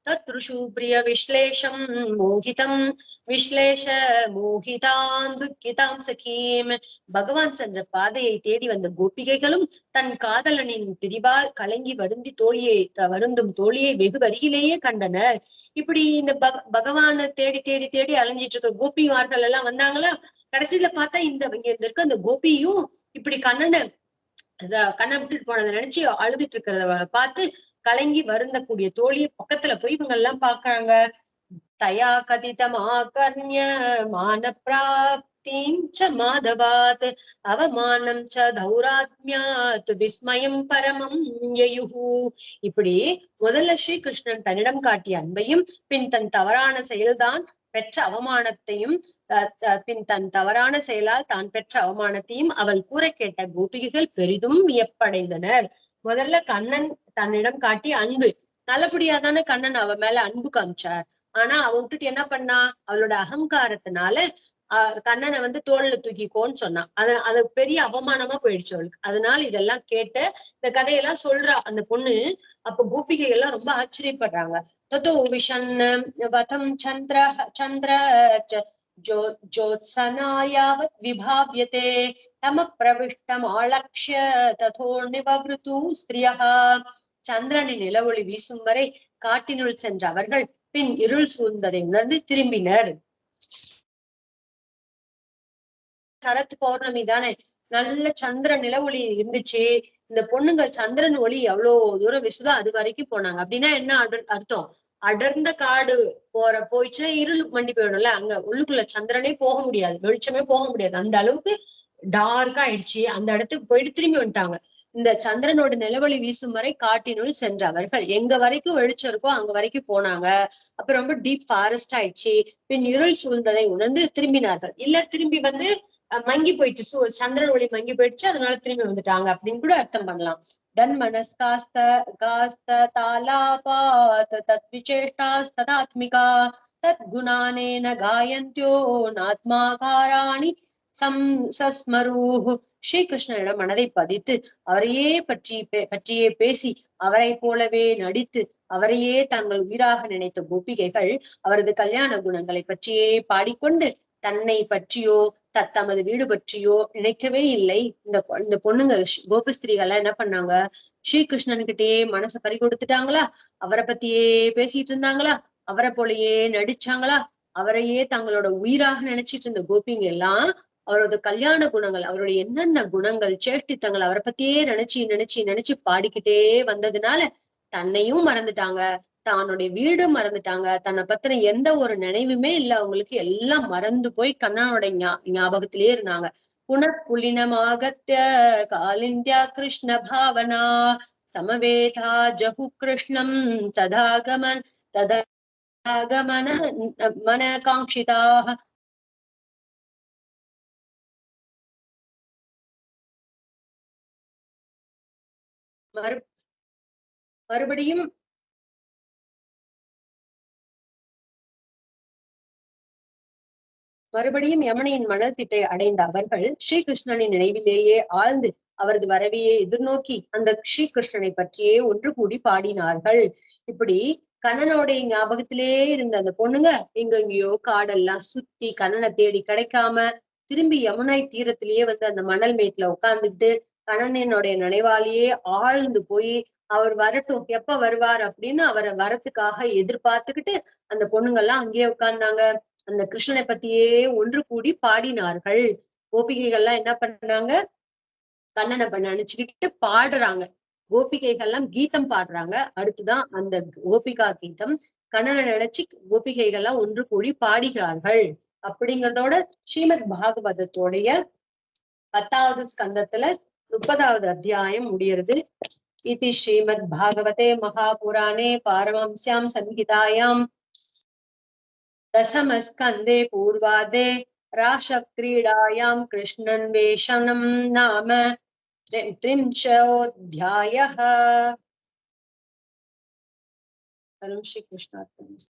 தத்ருஷு பிரிய விஸ்லேஷம் மோகிதம் விஸ்லேஷ மோகிதாம் துக்கிதாம் சகீம். பகவான் சென்ற பாதையை தேடி வந்த கோபிகைகளும் தன் காதலனின் பிரிவால் கலங்கி வருந்தும் தோழியை வெகு அருகிலேயே கண்டனர். இப்படி இந்த பகவானை தேடி தேடி தேடி அலைஞ்சிட்டு இருக்க கோபிமார்கள் எல்லாம் வந்தாங்களா. கடைசியில பார்த்தா இங்க இருக்க அந்த கோபியும் இப்படி கண்ணனை விட்டுட்டு போனதை நினைச்சு அழுதுட்டு இருக்கிறத பார்த்து கலங்கி வருந்தக்கூடிய தோழியை பக்கத்துல போய் இவங்க எல்லாம் பாக்குறாங்க. தயா கதிதமாகர்ணிய மான பிராப்திம் ச மாதவாத் அவமானம் ச தௌராத்மியாத் விஸ்மயம் பரமம் யயுஹு. இப்படி முதல்ல ஸ்ரீகிருஷ்ணன் தன்னிடம் காட்டிய அன்பையும் பின் தன் தவறான செயல்தான் பெற்ற அவமானத்தையும் தன் தவறான செயலால் தான் பெற்ற அவமானத்தையும் அவள் கூற கேட்ட கோபிகைகள் பெரிதும் வியப்படைந்தனர். முதல்ல கண்ணன் தன்னிடம் காட்டிய அன்பு, நல்லபடியாதானே கண்ணன் அவ மேல அன்பு காமிச்சார். ஆனா அவ விட்டுட்டு என்ன பண்ணா, அவளோட அகங்காரத்தினால கண்ணனை தோல்ல தூக்கிக்கோன்னு சொன்னான். அது பெரிய அவமானமா போயிடுச்சு அவளுக்கு. அதனால இதெல்லாம் கேட்ட இந்த கதையெல்லாம் சொல்றா அந்த பொண்ணு. அப்ப கோபிகை எல்லாம் ரொம்ப ஆச்சரியப்படுறாங்க. ததோ விஷன் வதம் சந்திர ஜோத்சனாயாவத் விபாவ்யதே தம பிரவிஷ்டம் ஆலக்ஷ்ய ததோ நிவவ்ருது ஸ்திரியஹ. சந்திரனின் நிலவொளி வீசும் வரை காட்டினுள் சென்ற அவர்கள் பின் இருள் சூழ்ந்ததை உணர்ந்து திரும்பினர். சரத் பௌர்ணமி தானே, நல்ல சந்திர நிலவொளி இருந்துச்சு. இந்த பொண்ணுங்க சந்திரன் ஒளி எவ்வளவு தூரம் வீசுதோ அது வரைக்கும் போனாங்க. அப்படின்னா என்ன அர்த்தம், அடர்ந்த காடு போயிடுச்சுன்னா இருள் மண்டி போயிடும்ல, அங்க உள்ளுக்குள்ள சந்திரனே போக முடியாது, வெளிச்சமே போக முடியாது, அந்த அளவுக்கு டார்க்கா ஆயிடுச்சு. அந்த இடத்துக்கு போயிட்டு திரும்பி வந்துட்டாங்க. இந்த சந்திரனோட நிலவொளி வீசும் வரை காட்டினுள் சென்ற அவர்கள் எங்க வரைக்கும் வெளிச்சம் இருக்கோ அங்க வரைக்கும் போனாங்க. அப்ப ரொம்ப டீப் ஃபாரஸ்ட் ஆயிடுச்சு. பின் இருள் சூழ்ந்ததை உணர்ந்து திரும்பினார்கள். இல்ல திரும்பி மங்கி போயிடுச்சு, சந்திரன் ஒளி மங்கி போயிடுச்சு, அதனால திரும்பி வந்துட்டாங்க அப்படின்னு கூட அர்த்தம் பண்ணலாம். தன் மனஸ்காஸ்த தாலாபாத் தத் விசேஷ்டாஸ்ததாத்மிகா தத் குணானேன காயந்தியோ நாத்மாகாராணி சஸ்மரூஹ். ஸ்ரீகிருஷ்ணனிடம் மனதை பதித்து அவரையே பற்றியே பேசி அவரை போலவே நடித்து அவரையே தங்கள் உயிராக நினைத்த கோபிகைகள் அவரது கல்யாண குணங்களை பற்றியே பாடிக்கொண்டு தன்னை பற்றியோ தமது வீடு பற்றியோ நினைக்கவே இல்லை. இந்த பொண்ணுங்க கோபஸ்திரிகள் என்ன பண்ணாங்க, ஸ்ரீகிருஷ்ணன் கிட்டயே மனசை பறி கொடுத்துட்டாங்களா, அவரை பத்தியே பேசிட்டு இருந்தாங்களா, அவரை போலயே நடிச்சாங்களா, அவரையே தங்களோட உயிராக நினைச்சிட்டு இருந்த கோபிங்க எல்லாம் அவரது கல்யாண குணங்கள், அவருடைய என்னென்ன குணங்கள், சேஷ்டித்தங்கள் அவரை பத்தியே நினைச்சு நினைச்சு நினைச்சு பாடிக்கிட்டே வந்ததுனால தன்னையும் மறந்துட்டாங்க, தன்னுடைய வீடும் மறந்துட்டாங்க, தன்னை பத்தின எந்த ஒரு நினைவுமே இல்ல அவங்களுக்கு. எல்லாம் மறந்து போய் கண்ணனோட ஞாபகத்திலேயே இருந்தாங்க. புனப்புலினமாகத்ய காலிந்தியா கிருஷ்ண பாவனா சமவேதா ஜகு கிருஷ்ணம் ததாகமன மன காங்கிதாக. மறுபடியும் யமுனையின் மணல் திட்டை அடைந்த அவர்கள் ஸ்ரீகிருஷ்ணனின் நினைவிலேயே ஆழ்ந்து அவரது வரவையே எதிர்நோக்கி அந்த ஸ்ரீகிருஷ்ணனை பற்றியே ஒன்று கூடி பாடினார்கள். இப்படி கண்ணனோடைய ஞாபகத்திலே இருந்த அந்த பொண்ணுங்க எங்கெங்கயோ காடெல்லாம் சுத்தி கண்ணனை தேடி கிடைக்காம திரும்பி யமுனை தீரத்திலேயே வந்து அந்த மணல் மேட்ல உட்கார்ந்துட்டு கண்ணனினுடைய நினைவாலேயே ஆழ்ந்து போய் அவர் வரட்டும், எப்ப வருவார் அப்படின்னு அவரை வரத்துக்காக எதிர்பார்த்துக்கிட்டு அந்த பொண்ணுங்கெல்லாம் அங்கேயே உட்கார்ந்தாங்க. அந்த கிருஷ்ணனை பத்தியே ஒன்று கூடி பாடினார்கள். கோபிகைகள்லாம் என்ன பண்ணாங்க, கண்ணனை நினைச்சுக்கிட்டு பாடுறாங்க. கோபிகைகள்லாம் கீதம் பாடுறாங்க. அடுத்துதான் அந்த கோபிகா கீதம். கண்ணனை நினைச்சு கோபிகைகள்லாம் ஒன்று கூடி பாடுகிறார்கள். அப்படிங்கறதோட ஸ்ரீமத் பாகவதத்தோடைய 10வது ஸ்கந்தத்துல 30வது அத்தியாயம் முடிகிறது. इति श्रीमद्भागवते महापुराणे पारमहंस्यां संहितायां दशमस्कन्धे पूर्वादे रासक्रीडायां कृष्णान्वेषणं नाम 30ोऽध्यायः। श्री कृष्णार्पणमस्तु।